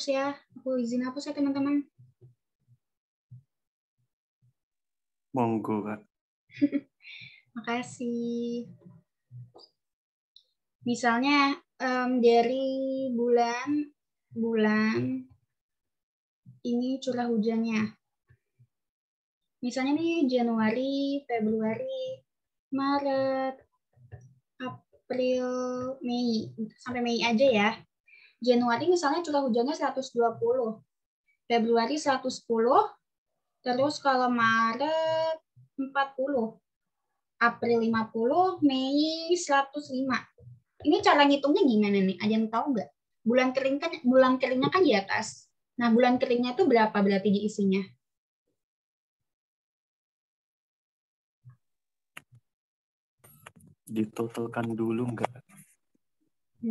ya. Aku izin hapus ya, teman-teman. Monggo, Kak. Makasih. Misalnya dari bulan ini curah hujannya. Misalnya nih Januari, Februari, Maret, April, Mei. Sampai Mei aja ya. Januari misalnya curah hujannya 120. Februari 110. Terus kalau Maret 40. April 50, Mei 105. Ini cara ngitungnya gimana nih? Ada yang tahu nggak? Bulan keringnya kan di atas. Nah, bulan keringnya itu berapa berarti diisinya? Ditotalkan dulu nggak?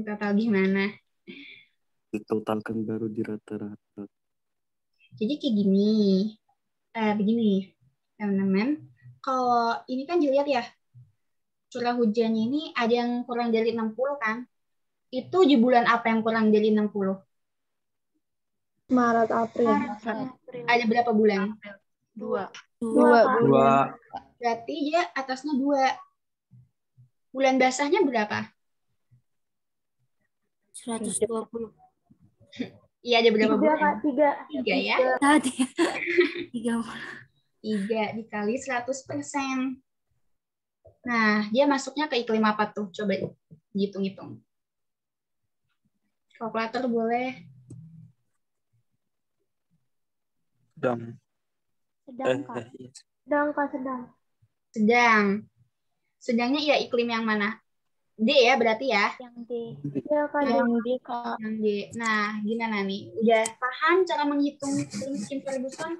Total gimana? Ditotalkan baru di rata-rata. Jadi kayak gini. Begini, teman-teman. Kalau ini kan dilihat ya, curah hujannya ini ada yang kurang dari 60 kan? Itu di bulan apa yang kurang dari 60? Maret, April. Ada berapa bulan? 2. Berarti dia atasnya 2. Bulan basahnya berapa? 120. Iya, ada berapa bulan? 3 ya? 3 dikali 100%. Nah, dia masuknya ke iklim apa tuh? Coba hitung-hitung. Kalkulator boleh. Sedang. Sedang. Sedangnya ya iklim yang mana? D ya berarti ya? Yang D. Yang D, Kak. Yang D. Nah, gimana nih? Udah paham cara menghitung iklim Ferguson?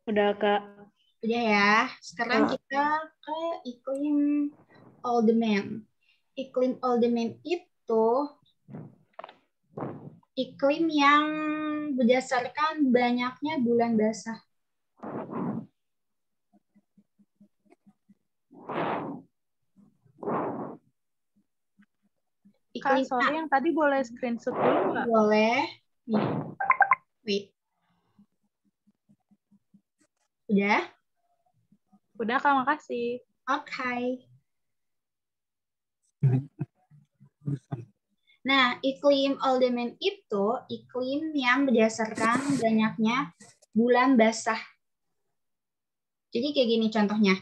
Udah, Kak. Udah ya. Sekarang kita ke iklim Oldman. Iklim Oldman itu iklim yang berdasarkan banyaknya bulan basah. Kak, sorry, yang tadi boleh screenshot dulu nggak? Boleh. Nih. Wait. Udah? Udah, Kak, makasih. Oke. Nah, iklim Oldman itu iklim yang berdasarkan banyaknya bulan basah. Jadi kayak gini contohnya.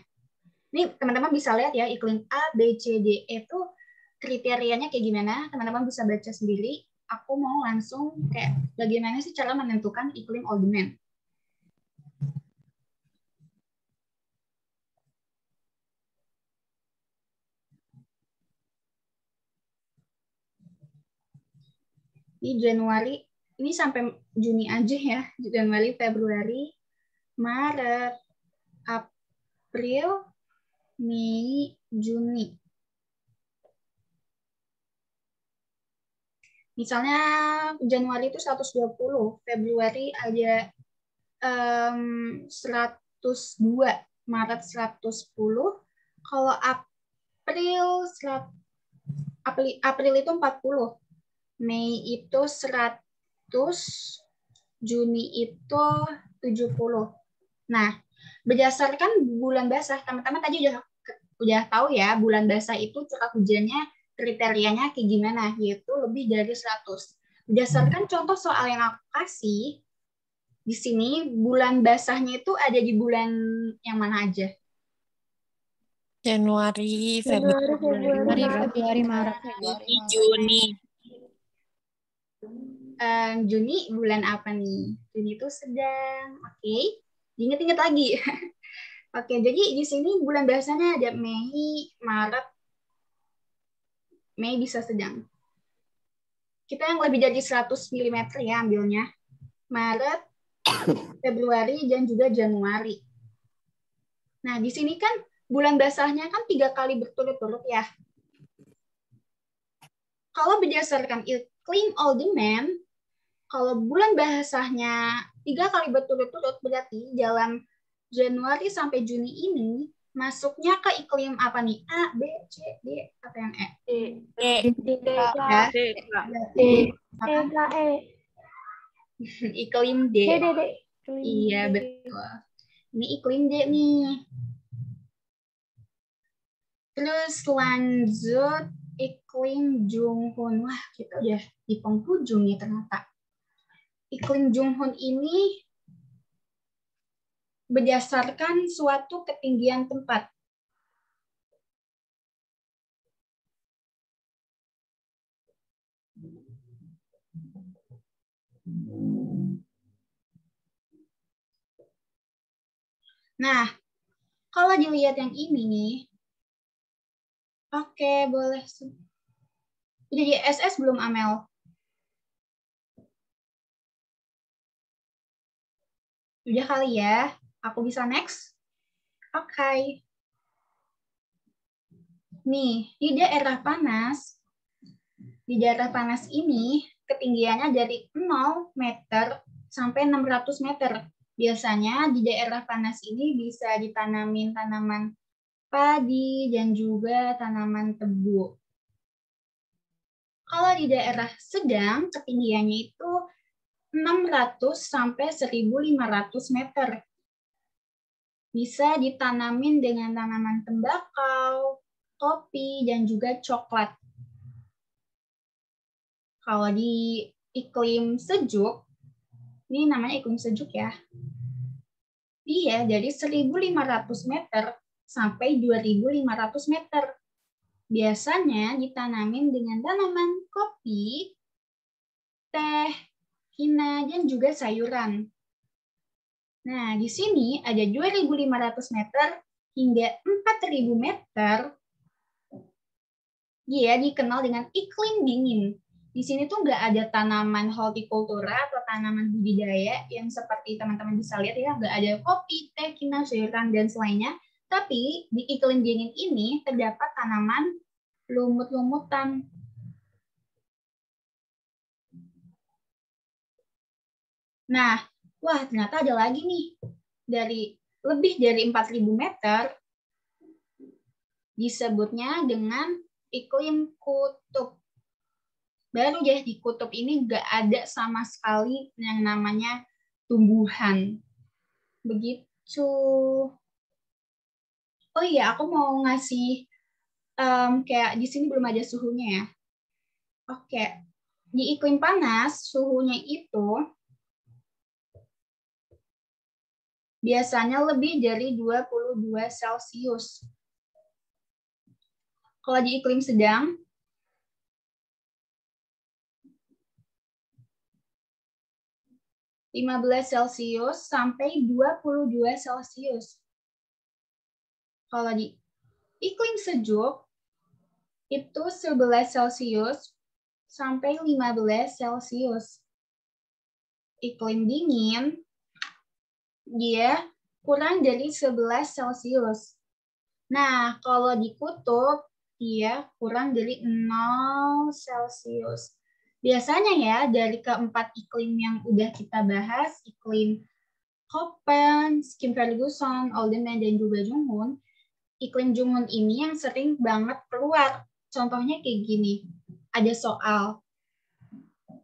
Ini teman-teman bisa lihat ya, iklim A, B, C, D itu kriterianya kayak gimana. Teman-teman bisa baca sendiri. Aku mau langsung kayak bagaimana sih cara menentukan iklim Oldman. Ini Januari, ini sampai Juni aja ya. Januari, Februari, Maret, April, Mei, Juni. Misalnya Januari itu 120, Februari ada 102, Maret 110, kalau April itu 40, Mei itu 100, Juni itu 70. Nah, berdasarkan bulan basah, teman-teman tadi udah tahu ya, bulan basah itu curah hujannya kriterianya kayak gimana, yaitu lebih dari 100. Berdasarkan contoh soal yang aku kasih, di sini bulan basahnya itu ada di bulan yang mana aja? Januari, Februari, Maret. Juni. Juni bulan apa nih? Juni itu sedang. Oke. Diingat-ingat lagi. Oke, jadi di sini bulan biasanya ada Mei, Maret. Mei bisa sedang. Kita yang lebih dari 100 mm ya ambilnya. Maret, Februari, dan juga Januari. Nah, di sini kan bulan basahnya kan 3 kali berturut-turut ya. Kalau berdasarkan iklim all demand, kalau bulan basahnya 3 kali berturut-turut berarti dalam Januari sampai Juni ini masuknya ke iklim apa nih? A, B, C, D, apa yang E? Ya. Iklim D. Iya, betul. Ini iklim D nih. Terus lanjut iklim Junghun. Wah, kita udah di penghujung nih ternyata. Iklim Junghun ini berdasarkan suatu ketinggian tempat. Nah, kalau dilihat yang ini nih, oke, boleh. Jadi SS belum, Amel? Udah kali ya? Aku bisa next? Oke. Nih, di daerah panas ini ketinggiannya dari 0 meter sampai 600 meter. Biasanya di daerah panas ini bisa ditanamin tanaman padi dan juga tanaman tebu. Kalau di daerah sedang, ketinggiannya itu 600 sampai 1.500 meter. Bisa ditanamin dengan tanaman tembakau, kopi, dan juga coklat. Kalau di iklim sejuk, ini namanya iklim sejuk ya, dia dari 1.500 meter sampai 2.500 meter. Biasanya ditanamin dengan tanaman kopi, teh, hina, dan juga sayuran. Nah, di sini ada 2.500 meter hingga 4.000 meter. Dia dikenal dengan iklim dingin. Di sini tuh nggak ada tanaman hortikultura atau tanaman budidaya yang seperti teman-teman bisa lihat ya, nggak ada kopi, teh, hina, sayuran, dan selainnya. Tapi di iklim dingin ini terdapat tanaman lumut-lumutan. Nah, wah ternyata ada lagi nih. Lebih dari 4.000 meter disebutnya dengan iklim kutub. Baru deh di kutub ini nggak ada sama sekali yang namanya tumbuhan. Begitu. Oh iya, aku mau ngasih kayak di sini belum ada suhunya ya. Oke, di iklim panas suhunya itu biasanya lebih dari 22 Celcius. Kalau di iklim sedang, -15 sampai 22 Celcius. Kalau di iklim sejuk, itu 11 Celcius sampai 15 Celcius. Iklim dingin, dia kurang dari 11 Celcius. Nah, kalau di kutub, dia kurang dari 0 Celcius. Biasanya ya, dari keempat iklim yang udah kita bahas, iklim Köppen, Kim Ferguson, Oldenman, dan juga Junghun, iklim Junghun ini yang sering banget keluar. Contohnya kayak gini, ada soal.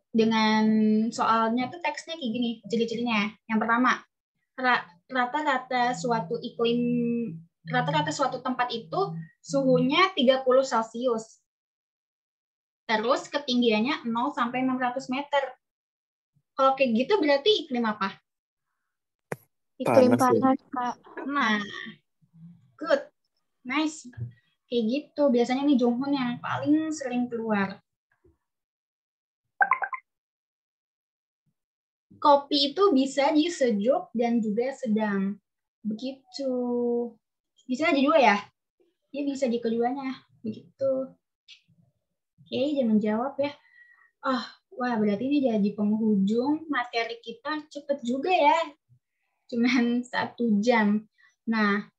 Dengan soalnya tuh teksnya kayak gini, ciri-cirinya. Yang pertama, rata-rata suatu tempat itu suhunya 30 Celcius. Terus ketinggiannya 0 sampai 600 meter. Kalau kayak gitu berarti iklim apa? Iklim panas, Kak. Nah, good. Nice. Kayak gitu. Biasanya nih Jonghyun yang paling sering keluar. Kopi itu bisa di sejuk dan juga sedang. Begitu. Bisa aja dua ya? Dia bisa di keduanya. Begitu. Oke, jangan jawab ya. Wah, berarti ini jadi penghujung materi kita cepet juga ya. Cuman 1 jam. Nah,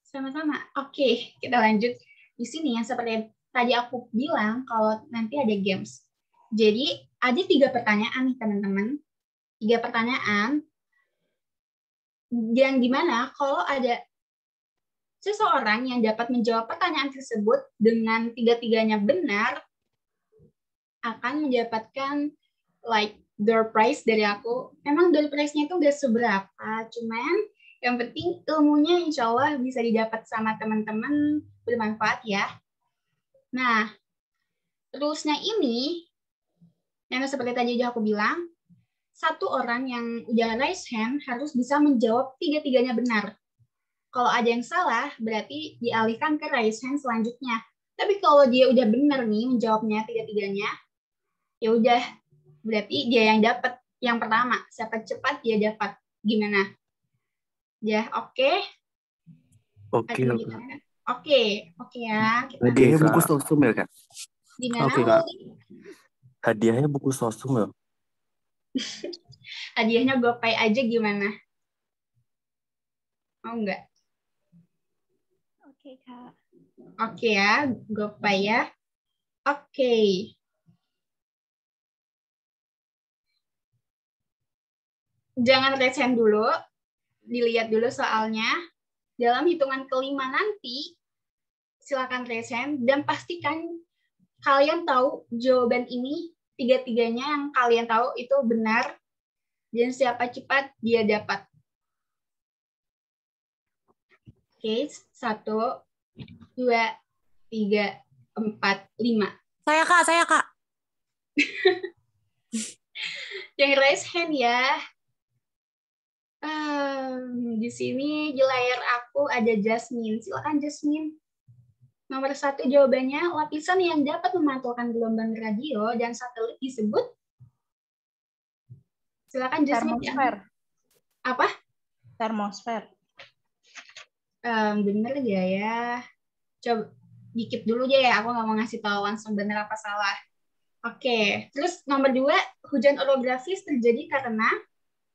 sama-sama. Oke, kita lanjut. Di sini yang seperti tadi aku bilang, kalau nanti ada games. Jadi, ada 3 pertanyaan nih teman-teman. 3 pertanyaan. Yang dimana kalau ada seseorang yang dapat menjawab pertanyaan tersebut dengan 3-tiganya benar, akan mendapatkan like door prize dari aku. Memang door prize-nya itu gak seberapa, cuman yang penting ilmunya insya Allah bisa didapat sama teman-teman, bermanfaat ya. Nah, rules-nya ini, yang seperti tadi udah aku bilang, 1 orang yang udah raise hand harus bisa menjawab 3-tiganya benar. Kalau ada yang salah, berarti dialihkan ke raise hand selanjutnya. Tapi kalau dia udah benar nih menjawabnya 3-tiganya, ya udah, berarti dia yang dapat yang pertama. Siapa cepat dia dapat. Gimana? Ya, oke? Oke. Oke ya. Hadiahnya buku sosum ya, Kak? Gimana, Oke, Kak. Wali? Hadiahnya buku sosum ya? Hadiahnya GoPay aja gimana? Mau nggak? Oke, Kak. Oke ya, GoPay ya. Oke. Jangan raise hand dulu. Dilihat dulu soalnya. Dalam hitungan kelima nanti, silakan raise hand dan pastikan kalian tahu jawaban ini, 3-tiganya yang kalian tahu itu benar, dan siapa cepat dia dapat. Oke, 1, 2, 3, 4, 5. Saya Kak. Yang raise hand ya. Di sini di layar aku ada Jasmine. Silakan Jasmine. Nomor 1 jawabannya, lapisan yang dapat memantulkan gelombang radio dan satelit disebut. Silakan Jasmine. Termosfer. Apa? Termosfer. Bener gak ya? Coba dikit dulu aja ya. Aku nggak mau ngasih tahu langsung bener apa salah. Oke. Terus nomor 2, hujan orografis terjadi karena.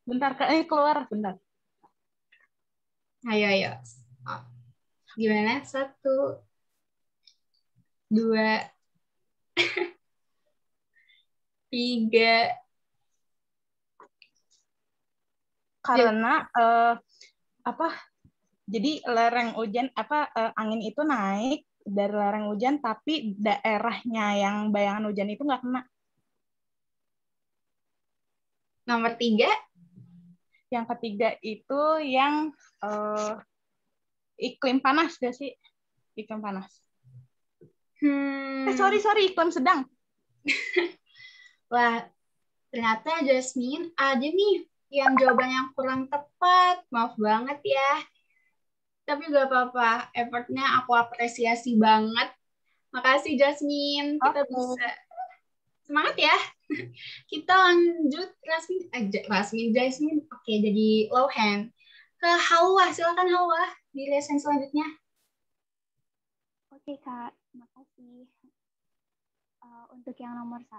Bentar, keluar. Bentar. Ayo. Gimana? 1, 2, 3. Karena jadi lereng hujan angin itu naik dari lereng hujan, tapi daerahnya yang bayangan hujan itu nggak kena. Nomor 3. Yang ketiga itu yang iklim panas gak sih? Iklim panas. Sorry, iklim sedang. Wah, ternyata Jasmine ada nih yang jawabannya yang kurang tepat. Maaf banget ya. Tapi gak apa-apa. Effortnya aku apresiasi banget. Makasih Jasmine. Kita bisa. Semangat ya. Kita lanjut Jasmine. Oke, jadi low hand. Ke Hawa, silakan Hawa di lesson selanjutnya. Oke Kak, terima kasih. Untuk yang nomor 1,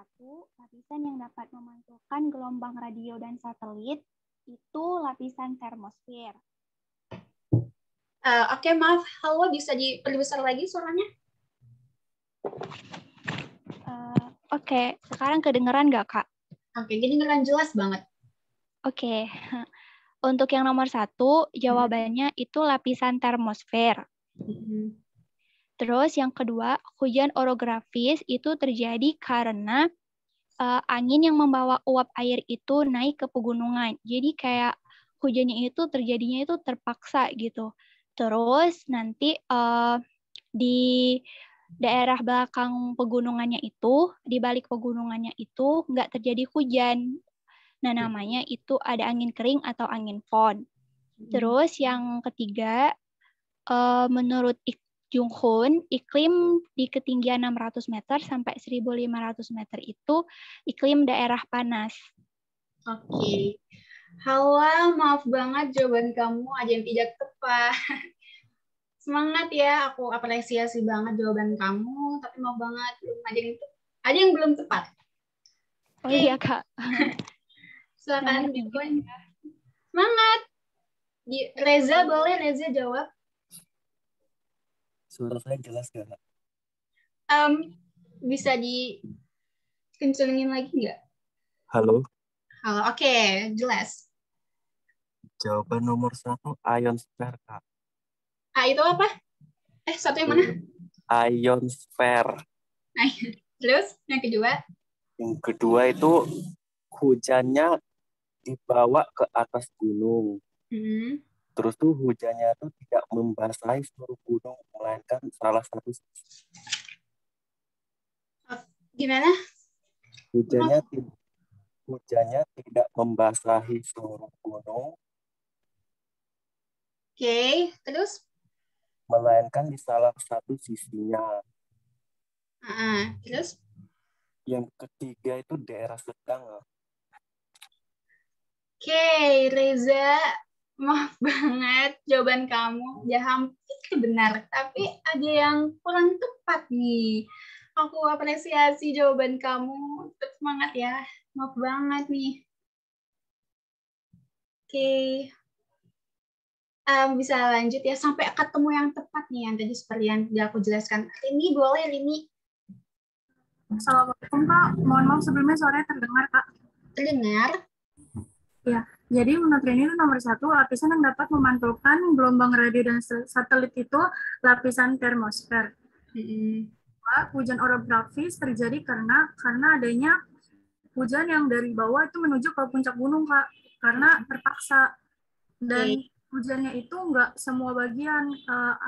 lapisan yang dapat memantulkan gelombang radio dan satelit itu lapisan termosfer. Oke, maaf Hawa, bisa diperbesar lagi suaranya? Oke, sekarang kedengeran nggak, Kak? Oke, kedengeran jelas banget. Oke. Untuk yang nomor 1, jawabannya itu lapisan termosfer. Terus yang kedua, hujan orografis itu terjadi karena angin yang membawa uap air itu naik ke pegunungan. Jadi kayak hujannya itu terjadinya itu terpaksa gitu. Terus nanti di daerah belakang pegunungannya itu, di balik pegunungannya itu nggak terjadi hujan. Nah, namanya itu ada angin kering atau angin fon. Terus yang ketiga, menurut Jung Hoon, iklim di ketinggian 600 meter sampai 1.500 meter itu iklim daerah panas. Oke. Hawa, maaf banget jawaban kamu ada yang tidak tepat. Semangat ya, aku apresiasi banget jawaban kamu, tapi maaf banget belum ada yang belum tepat. Oh iya, Kak. Silakan Bitcoin. Semangat. Reza, boleh Reza jawab? Suara saya jelas gak? Bisa dikencengin lagi nggak? Halo? Halo, oke, jelas. Jawaban nomor 1, ionosfer, Kak. Itu apa? Satu yang mana? Ionosfer. Terus, yang kedua? Yang kedua itu hujannya dibawa ke atas gunung. Terus tuh hujannya tuh tidak membasahi seluruh gunung, melainkan salah satu. Gimana? Hujannya tidak membasahi seluruh gunung. Oke, terus? Melainkan di salah satu sisinya. Terus? Yang ketiga itu daerah sedang. Oke, Reza, maaf banget jawaban kamu ya hampir benar, tapi ada yang kurang tepat nih. Aku apresiasi jawaban kamu, tetap semangat ya. Maaf banget nih. Oke. Bisa lanjut ya sampai ketemu yang tepat nih yang tadi seperti yang aku jelaskan. Rini boleh, Rini. Assalamualaikum Kak, mohon maaf sebelumnya suaranya terdengar Kak. Terdengar. Ya, jadi menurut Rini itu nomor 1, lapisan yang dapat memantulkan gelombang radio dan satelit itu lapisan termosfer. Hujan orografis terjadi karena adanya hujan yang dari bawah itu menuju ke puncak gunung Kak, karena terpaksa. Dan hujannya itu nggak semua bagian,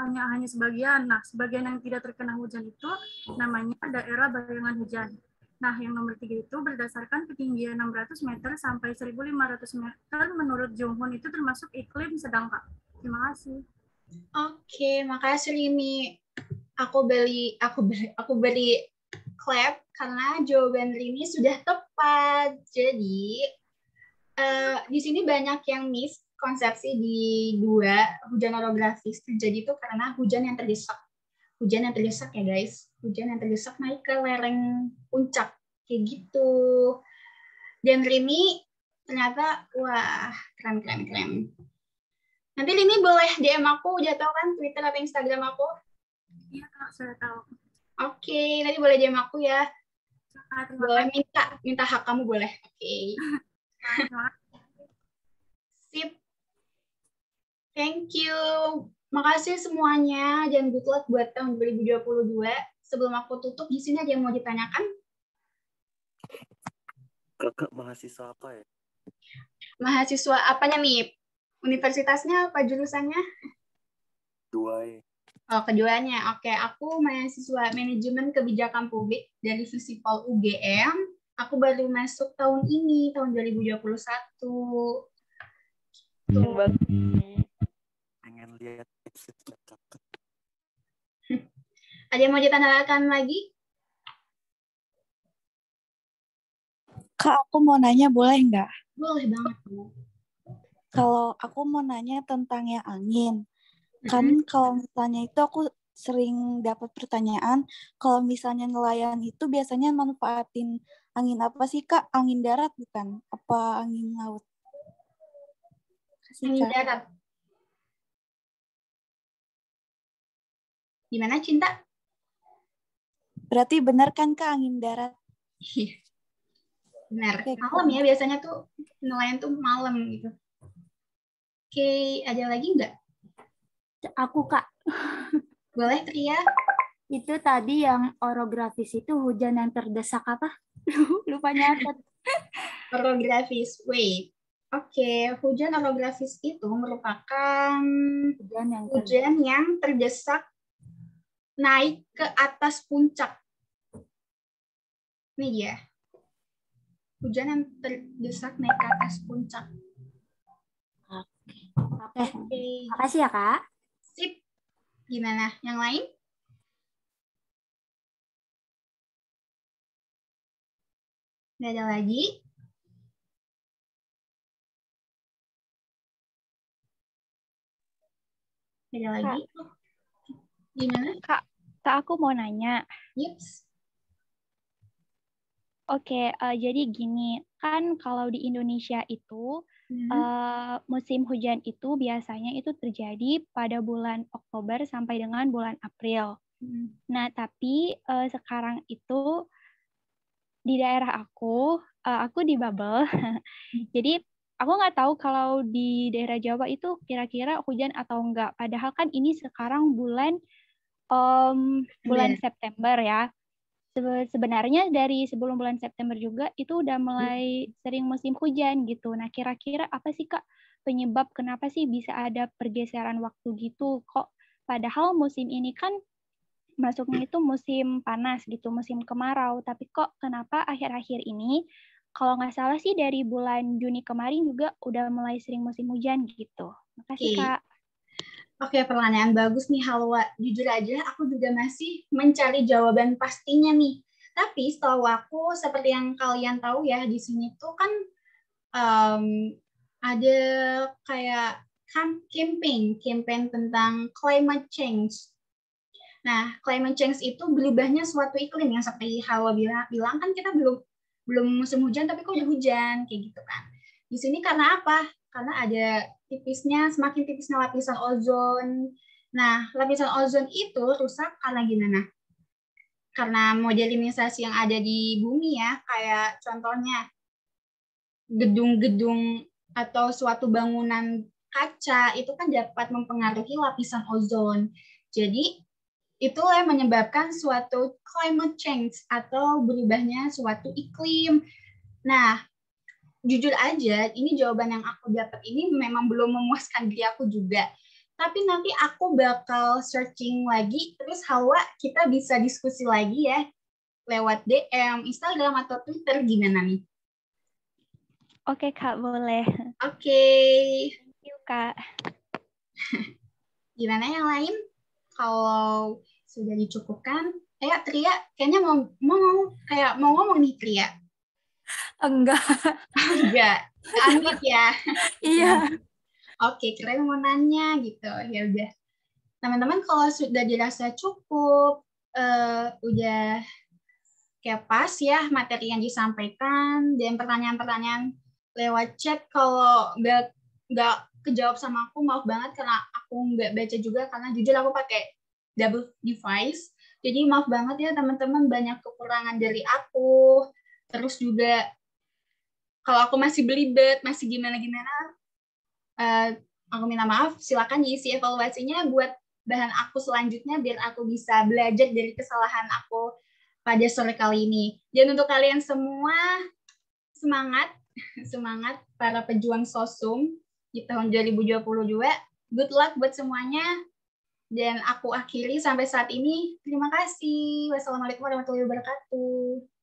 hanya sebagian. Nah, sebagian yang tidak terkena hujan itu namanya daerah bayangan hujan. Nah, yang nomor 3 itu berdasarkan ketinggian 600 meter sampai 1.500 meter menurut Jung Hoon itu termasuk iklim sedang, Kak. Terima kasih. Oke, makasih Rini. Aku beri clap karena jawaban Rini sudah tepat. Jadi, di sini banyak yang miss konsepsi di 2, hujan orografis terjadi itu karena hujan yang terdesak. Hujan yang terdesak ya guys, hujan yang terdesak naik ke lereng puncak, kayak gitu. Dan Rini ternyata, wah, keren. Nanti Rini boleh DM aku, udah tahu kan Twitter atau Instagram aku? Iya Kak, saya tahu. Oke, nanti boleh DM aku ya. Boleh minta hak kamu boleh. Oke. Sip. Thank you. Makasih semuanya dan good luck buat tahun 2022. Sebelum aku tutup, di sini ada yang mau ditanyakan? Kakak mahasiswa apa ya? Mahasiswa apanya nih? Universitasnya apa jurusannya? 2. Oh, keduanya. Oke, aku mahasiswa manajemen kebijakan publik dari Visipol UGM. Aku baru masuk tahun ini, tahun 2021. Pengen lihat kakak. Ada yang mau ditanyakan lagi? Kak, aku mau nanya boleh nggak? Boleh banget. Kalau aku mau nanya tentang yang angin. Kan kalau misalnya itu aku sering dapat pertanyaan, kalau misalnya nelayan itu biasanya manfaatin angin apa sih Kak? Angin darat bukan? Apa angin laut? Angin darat. Gimana Cinta? Berarti benar kan Kak angin darat? Benar. Malam ya biasanya tuh nelayan tuh malam gitu. Oke, ada lagi nggak? Aku Kak. Boleh Tria? Itu tadi yang orografis itu hujan yang terdesak apa? Lupa nyatet. Orografis. Wait. Oke, hujan orografis itu merupakan hujan yang terdesak naik ke atas puncak. Nih ya. Hujan yang terdesak naik ke atas puncak. Oke. Makasih ya Kak. Sip. Gimana? Yang lain? Nggak ada lagi? Nggak ada lagi? Gimana? Kak, aku mau nanya. Yups. Oke, jadi gini, kan kalau di Indonesia itu musim hujan itu biasanya itu terjadi pada bulan Oktober sampai dengan bulan April. Nah, tapi sekarang itu di daerah aku di Babel. Jadi aku nggak tahu kalau di daerah Jawa itu kira-kira hujan atau enggak. Padahal kan ini sekarang bulan September ya. Sebenarnya dari sebelum bulan September juga itu udah mulai sering musim hujan gitu. Nah, kira-kira apa sih Kak penyebab kenapa sih bisa ada pergeseran waktu gitu? Kok padahal musim ini kan masuknya itu musim panas gitu, musim kemarau. Tapi kok kenapa akhir-akhir ini, kalau nggak salah sih dari bulan Juni kemarin juga udah mulai sering musim hujan gitu. Makasih Kak. Oke, pertanyaan bagus nih Halwa. Jujur aja, aku juga masih mencari jawaban pastinya nih. Tapi setahu aku, seperti yang kalian tahu ya, di sini tuh kan ada kayak campaign tentang climate change. Nah, climate change itu berubahnya suatu iklim yang seperti Halwa bilang kan kita belum musim hujan, tapi kok udah hujan, kayak gitu kan. Di sini karena apa? Karena ada semakin tipisnya lapisan ozon. Nah, lapisan ozon itu rusak karena gimana? Karena modernisasi yang ada di bumi ya, kayak contohnya gedung-gedung atau suatu bangunan kaca itu kan dapat mempengaruhi lapisan ozon. Jadi, itulah yang menyebabkan suatu climate change atau berubahnya suatu iklim. Nah, jujur aja, ini jawaban yang aku dapat ini memang belum memuaskan diri aku juga. Tapi nanti aku bakal searching lagi, terus Halwa kita bisa diskusi lagi ya, lewat DM, Instagram, atau Twitter, gimana nih? Oke Kak, boleh. Oke. Thank you Kak. Gimana yang lain? Kalau sudah dicukupkan, Tria, kayaknya mau ngomong nih Tria. Enggak. Enggak. Amit ya. Iya. Oke, keren mau nanya gitu. Ya udah. Teman-teman kalau sudah dirasa cukup, udah kayak pas ya materi yang disampaikan dan pertanyaan-pertanyaan lewat chat kalau nggak kejawab sama aku, maaf banget karena aku nggak baca juga karena jujur aku pakai double device. Jadi maaf banget ya teman-teman, banyak kekurangan dari aku. Terus juga kalau aku masih belibet, masih gimana-gimana, aku minta maaf. Silakan diisi evaluasinya buat bahan aku selanjutnya biar aku bisa belajar dari kesalahan aku pada sore kali ini. Dan untuk kalian semua, semangat para pejuang sosum di tahun 2022. Good luck buat semuanya. Dan aku akhiri sampai saat ini. Terima kasih. Wassalamualaikum warahmatullahi wabarakatuh.